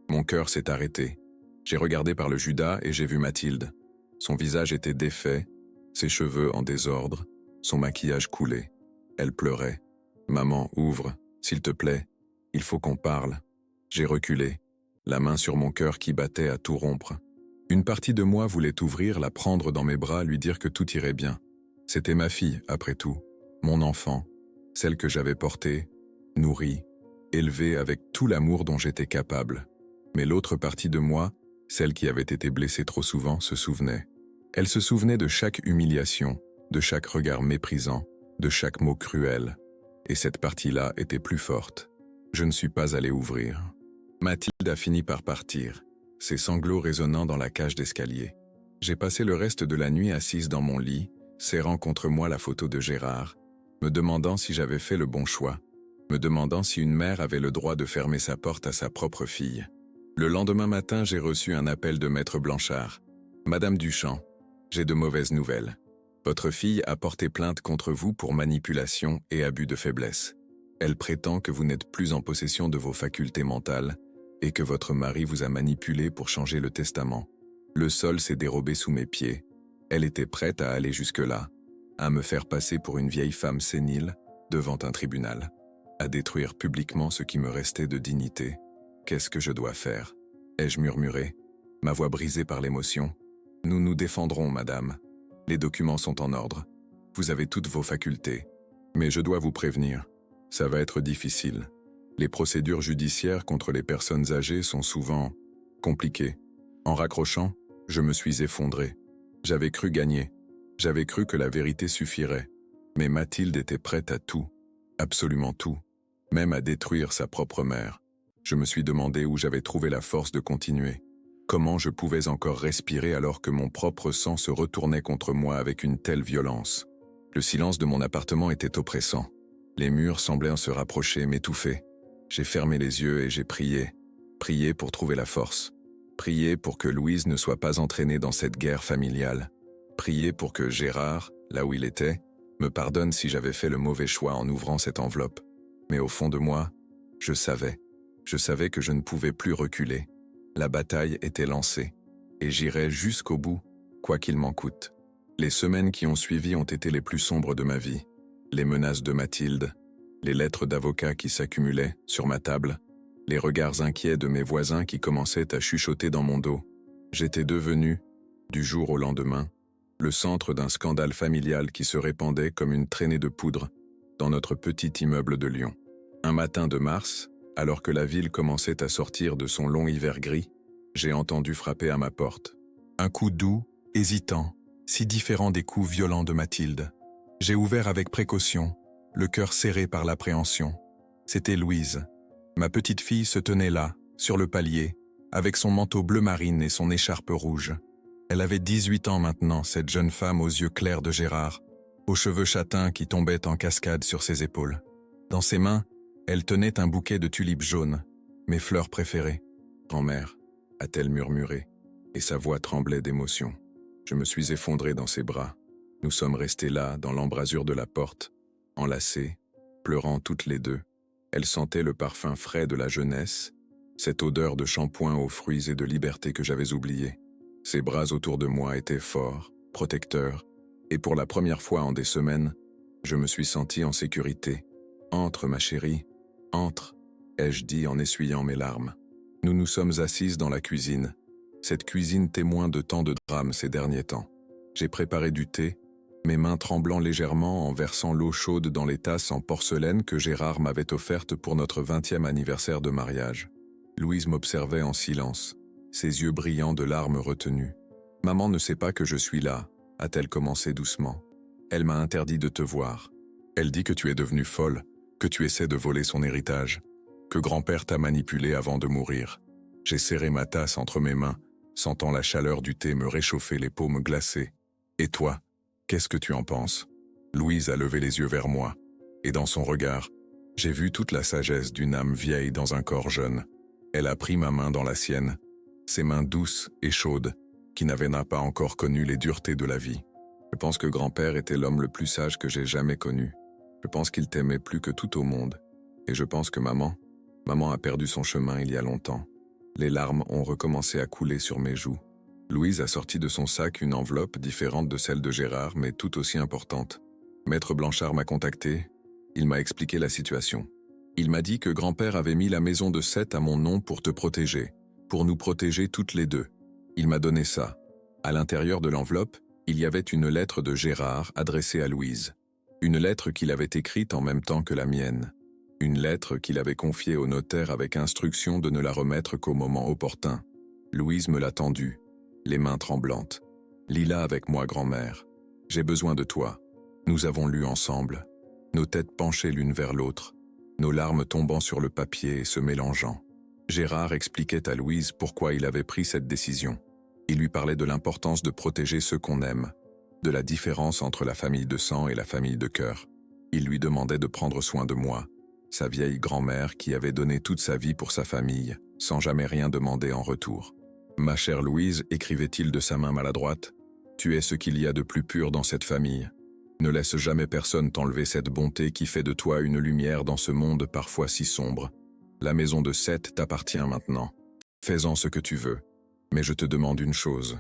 Mon cœur s'est arrêté. J'ai regardé par le Judas et j'ai vu Mathilde. Son visage était défait, ses cheveux en désordre, son maquillage coulé. Elle pleurait. « Maman, ouvre, s'il te plaît, il faut qu'on parle. » J'ai reculé, la main sur mon cœur qui battait à tout rompre. Une partie de moi voulait ouvrir, la prendre dans mes bras, lui dire que tout irait bien. C'était ma fille, après tout, mon enfant, celle que j'avais portée, nourrie, élevée avec tout l'amour dont j'étais capable. Mais l'autre partie de moi, celle qui avait été blessée trop souvent, se souvenait. Elle se souvenait de chaque humiliation, de chaque regard méprisant, de chaque mot cruel. Et cette partie-là était plus forte. Je ne suis pas allé ouvrir. Mathilde a fini par partir, ses sanglots résonnant dans la cage d'escalier. J'ai passé le reste de la nuit assise dans mon lit, serrant contre moi la photo de Gérard, me demandant si j'avais fait le bon choix, me demandant si une mère avait le droit de fermer sa porte à sa propre fille. Le lendemain matin, j'ai reçu un appel de Maître Blanchard. « Madame Duchamp, j'ai de mauvaises nouvelles. Votre fille a porté plainte contre vous pour manipulation et abus de faiblesse. Elle prétend que vous n'êtes plus en possession de vos facultés mentales et que votre mari vous a manipulé pour changer le testament. Le sol s'est dérobé sous mes pieds. Elle était prête à aller jusque-là, à me faire passer pour une vieille femme sénile devant un tribunal, à détruire publiquement ce qui me restait de dignité. Qu'est-ce que je dois faire ?» ai-je murmuré, ma voix brisée par l'émotion. « Nous nous défendrons, madame. Les documents sont en ordre. Vous avez toutes vos facultés. Mais je dois vous prévenir, ça va être difficile. Les procédures judiciaires contre les personnes âgées sont souvent compliquées. » En raccrochant, je me suis effondré. J'avais cru gagner. J'avais cru que la vérité suffirait. Mais Mathilde était prête à tout, absolument tout, même à détruire sa propre mère. Je me suis demandé où j'avais trouvé la force de continuer. Comment je pouvais encore respirer alors que mon propre sang se retournait contre moi avec une telle violence. Le silence de mon appartement était oppressant. Les murs semblaient se rapprocher, m'étouffer. J'ai fermé les yeux et j'ai prié. Prié pour trouver la force. Prié pour que Louise ne soit pas entraînée dans cette guerre familiale. Prié pour que Gérard, là où il était, me pardonne si j'avais fait le mauvais choix en ouvrant cette enveloppe. Mais au fond de moi, je savais. Je savais que je ne pouvais plus reculer. La bataille était lancée, et j'irai jusqu'au bout, quoi qu'il m'en coûte. Les semaines qui ont suivi ont été les plus sombres de ma vie. Les menaces de Mathilde, les lettres d'avocats qui s'accumulaient sur ma table, les regards inquiets de mes voisins qui commençaient à chuchoter dans mon dos. J'étais devenu, du jour au lendemain, le centre d'un scandale familial qui se répandait comme une traînée de poudre dans notre petit immeuble de Lyon. Un matin de mars, alors que la ville commençait à sortir de son long hiver gris, j'ai entendu frapper à ma porte. Un coup doux, hésitant, si différent des coups violents de Mathilde. J'ai ouvert avec précaution, le cœur serré par l'appréhension. C'était Louise. Ma petite fille se tenait là, sur le palier, avec son manteau bleu marine et son écharpe rouge. Elle avait 18 ans maintenant, cette jeune femme aux yeux clairs de Gérard, aux cheveux châtains qui tombaient en cascade sur ses épaules. Dans ses mains, Elle tenait un bouquet de tulipes jaunes, mes fleurs préférées. Grand-mère, a-t-elle murmuré, et sa voix tremblait d'émotion. Je me suis effondré dans ses bras. Nous sommes restés là, dans l'embrasure de la porte, enlacés, pleurant toutes les deux. Elle sentait le parfum frais de la jeunesse, cette odeur de shampoing aux fruits et de liberté que j'avais oubliée. Ses bras autour de moi étaient forts, protecteurs, et pour la première fois en des semaines, je me suis senti en sécurité. « Entre, ma chérie, entre », ai-je dit en essuyant mes larmes. Nous nous sommes assises dans la cuisine, cette cuisine témoin de tant de drames ces derniers temps. J'ai préparé du thé, mes mains tremblant légèrement en versant l'eau chaude dans les tasses en porcelaine que Gérard m'avait offertes pour notre 20e anniversaire de mariage. Louise m'observait en silence, ses yeux brillants de larmes retenues. « Maman ne sait pas que je suis là », a-t-elle commencé doucement. « Elle m'a interdit de te voir. Elle dit que tu es devenue folle, que tu essaies de voler son héritage, que grand-père t'a manipulé avant de mourir. » J'ai serré ma tasse entre mes mains, sentant la chaleur du thé me réchauffer les paumes glacées. « Et toi, qu'est-ce que tu en penses ?» Louise a levé les yeux vers moi, et dans son regard, j'ai vu toute la sagesse d'une âme vieille dans un corps jeune. Elle a pris ma main dans la sienne, ses mains douces et chaudes, qui n'avaient pas encore connu les duretés de la vie. Je pense que grand-père était l'homme le plus sage que j'ai jamais connu. Je pense qu'il t'aimait plus que tout au monde. Et je pense que maman a perdu son chemin il y a longtemps. Les larmes ont recommencé à couler sur mes joues. Louise a sorti de son sac une enveloppe différente de celle de Gérard, mais tout aussi importante. Maître Blanchard m'a contacté. Il m'a expliqué la situation. Il m'a dit que grand-père avait mis la maison de Seth à mon nom pour te protéger, pour nous protéger toutes les deux. Il m'a donné ça. À l'intérieur de l'enveloppe, il y avait une lettre de Gérard adressée à Louise. Une lettre qu'il avait écrite en même temps que la mienne. Une lettre qu'il avait confiée au notaire avec instruction de ne la remettre qu'au moment opportun. Louise me l'a tendue, les mains tremblantes. « Lis-la avec moi, grand-mère. J'ai besoin de toi. » Nous avons lu ensemble, nos têtes penchées l'une vers l'autre, nos larmes tombant sur le papier et se mélangeant. Gérard expliquait à Louise pourquoi il avait pris cette décision. Il lui parlait de l'importance de protéger ceux qu'on aime, de la différence entre la famille de sang et la famille de cœur. Il lui demandait de prendre soin de moi, sa vieille grand-mère qui avait donné toute sa vie pour sa famille, sans jamais rien demander en retour. « Ma chère Louise, écrivait-il de sa main maladroite, tu es ce qu'il y a de plus pur dans cette famille. Ne laisse jamais personne t'enlever cette bonté qui fait de toi une lumière dans ce monde parfois si sombre. La maison de Seth t'appartient maintenant. Fais-en ce que tu veux. Mais je te demande une chose.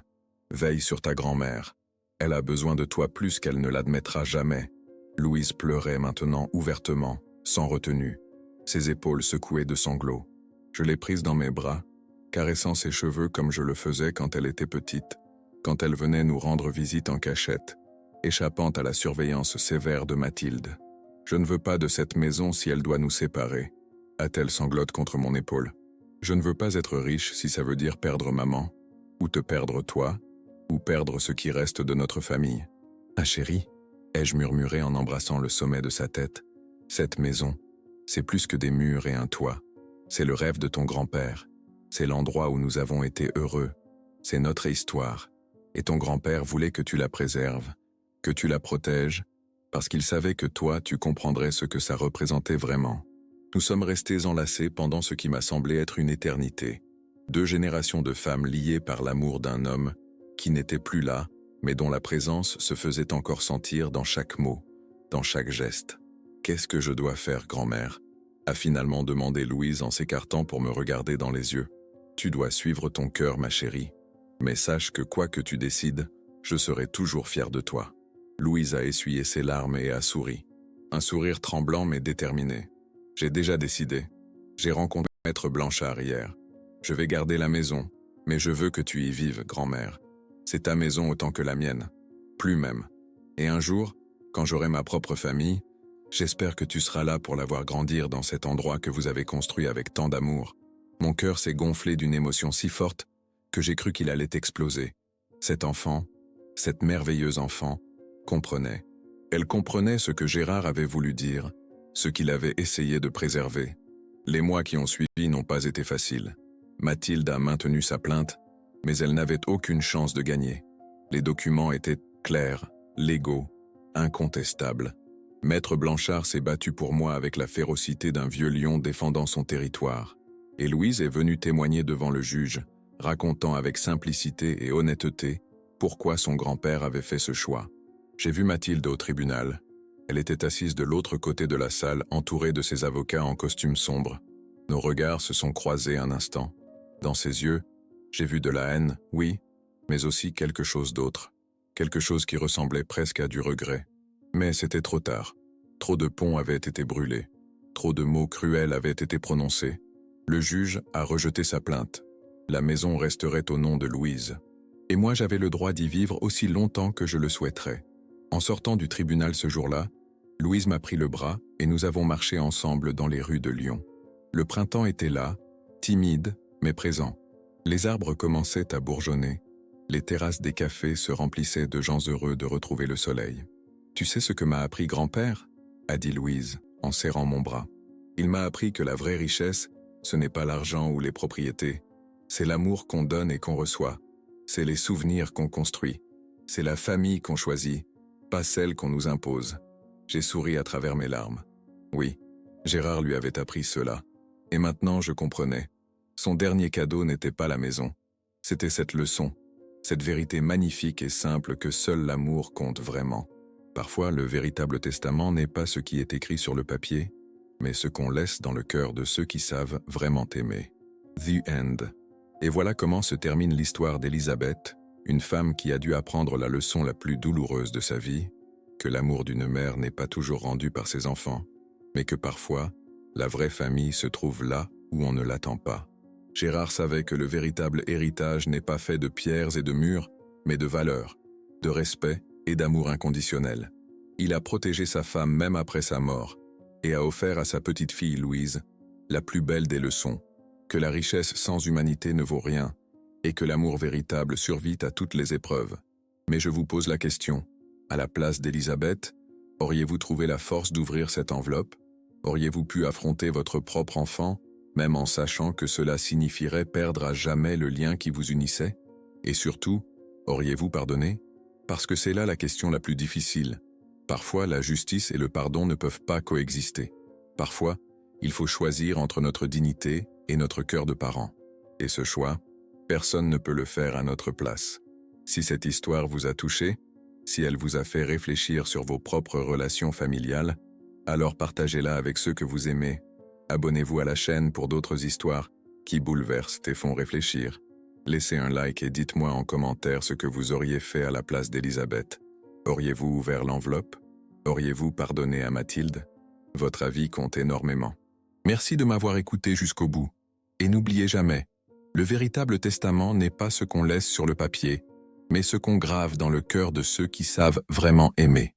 Veille sur ta grand-mère. Elle a besoin de toi plus qu'elle ne l'admettra jamais. » Louise pleurait maintenant ouvertement, sans retenue. Ses épaules secouées de sanglots. Je l'ai prise dans mes bras, caressant ses cheveux comme je le faisais quand elle était petite, quand elle venait nous rendre visite en cachette, échappant à la surveillance sévère de Mathilde. « Je ne veux pas de cette maison si elle doit nous séparer », a-t-elle sanglote contre mon épaule. « Je ne veux pas être riche si ça veut dire perdre maman, ou te perdre toi, ou perdre ce qui reste de notre famille. »« Ah chérie », ai-je murmuré en embrassant le sommet de sa tête, « cette maison, c'est plus que des murs et un toit. C'est le rêve de ton grand-père. C'est l'endroit où nous avons été heureux. C'est notre histoire. Et ton grand-père voulait que tu la préserves, que tu la protèges, parce qu'il savait que toi, tu comprendrais ce que ça représentait vraiment. Nous sommes restés enlacés pendant ce qui m'a semblé être une éternité. 2 générations de femmes liées par l'amour d'un homme qui n'était plus là, mais dont la présence se faisait encore sentir dans chaque mot, dans chaque geste. « Qu'est-ce que je dois faire, grand-mère » a finalement demandé Louise en s'écartant pour me regarder dans les yeux. « Tu dois suivre ton cœur, ma chérie. Mais sache que quoi que tu décides, je serai toujours fier de toi. » Louise a essuyé ses larmes et a souri. Un sourire tremblant mais déterminé. « J'ai déjà décidé. J'ai rencontré Maître Blanchard hier. Je vais garder la maison, mais je veux que tu y vives, grand-mère. C'est ta maison autant que la mienne. Plus même. Et un jour, quand j'aurai ma propre famille, j'espère que tu seras là pour la voir grandir dans cet endroit que vous avez construit avec tant d'amour. » Mon cœur s'est gonflé d'une émotion si forte que j'ai cru qu'il allait exploser. Cet enfant, cette merveilleuse enfant, comprenait. Elle comprenait ce que Gérard avait voulu dire, ce qu'il avait essayé de préserver. Les mois qui ont suivi n'ont pas été faciles. Mathilde a maintenu sa plainte, mais elle n'avait aucune chance de gagner. Les documents étaient clairs, légaux, incontestables. Maître Blanchard s'est battu pour moi avec la férocité d'un vieux lion défendant son territoire. Et Louise est venue témoigner devant le juge, racontant avec simplicité et honnêteté pourquoi son grand-père avait fait ce choix. J'ai vu Mathilde au tribunal. Elle était assise de l'autre côté de la salle, entourée de ses avocats en costume sombre. Nos regards se sont croisés un instant. Dans ses yeux, j'ai vu de la haine, oui, mais aussi quelque chose d'autre. Quelque chose qui ressemblait presque à du regret. Mais c'était trop tard. Trop de ponts avaient été brûlés. Trop de mots cruels avaient été prononcés. Le juge a rejeté sa plainte. La maison resterait au nom de Louise. Et moi j'avais le droit d'y vivre aussi longtemps que je le souhaiterais. En sortant du tribunal ce jour-là, Louise m'a pris le bras et nous avons marché ensemble dans les rues de Lyon. Le printemps était là, timide, mais présent. Les arbres commençaient à bourgeonner. Les terrasses des cafés se remplissaient de gens heureux de retrouver le soleil. « Tu sais ce que m'a appris grand-père » a dit Louise, en serrant mon bras. « Il m'a appris que la vraie richesse, ce n'est pas l'argent ou les propriétés. C'est l'amour qu'on donne et qu'on reçoit. C'est les souvenirs qu'on construit. C'est la famille qu'on choisit, pas celle qu'on nous impose. » J'ai souri à travers mes larmes. Oui, Gérard lui avait appris cela. Et maintenant je comprenais. Son dernier cadeau n'était pas la maison. C'était cette leçon, cette vérité magnifique et simple que seul l'amour compte vraiment. Parfois, le véritable testament n'est pas ce qui est écrit sur le papier, mais ce qu'on laisse dans le cœur de ceux qui savent vraiment aimer. The End. Et voilà comment se termine l'histoire d'Elisabeth, une femme qui a dû apprendre la leçon la plus douloureuse de sa vie, que l'amour d'une mère n'est pas toujours rendu par ses enfants, mais que parfois, la vraie famille se trouve là où on ne l'attend pas. Gérard savait que le véritable héritage n'est pas fait de pierres et de murs, mais de valeurs, de respect et d'amour inconditionnel. Il a protégé sa femme même après sa mort, et a offert à sa petite fille Louise la plus belle des leçons, que la richesse sans humanité ne vaut rien, et que l'amour véritable survit à toutes les épreuves. Mais je vous pose la question, à la place d'Elisabeth, auriez-vous trouvé la force d'ouvrir cette enveloppe? Auriez-vous pu affronter votre propre enfant, même en sachant que cela signifierait perdre à jamais le lien qui vous unissait? Et surtout, auriez-vous pardonné? Parce que c'est là la question la plus difficile. Parfois, la justice et le pardon ne peuvent pas coexister. Parfois, il faut choisir entre notre dignité et notre cœur de parent. Et ce choix, personne ne peut le faire à notre place. Si cette histoire vous a touché, si elle vous a fait réfléchir sur vos propres relations familiales, alors partagez-la avec ceux que vous aimez. Abonnez-vous à la chaîne pour d'autres histoires qui bouleversent et font réfléchir. Laissez un like et dites-moi en commentaire ce que vous auriez fait à la place d'Elisabeth. Auriez-vous ouvert l'enveloppe? Auriez-vous pardonné à Mathilde? Votre avis compte énormément. Merci de m'avoir écouté jusqu'au bout. Et n'oubliez jamais, le véritable testament n'est pas ce qu'on laisse sur le papier, mais ce qu'on grave dans le cœur de ceux qui savent vraiment aimer.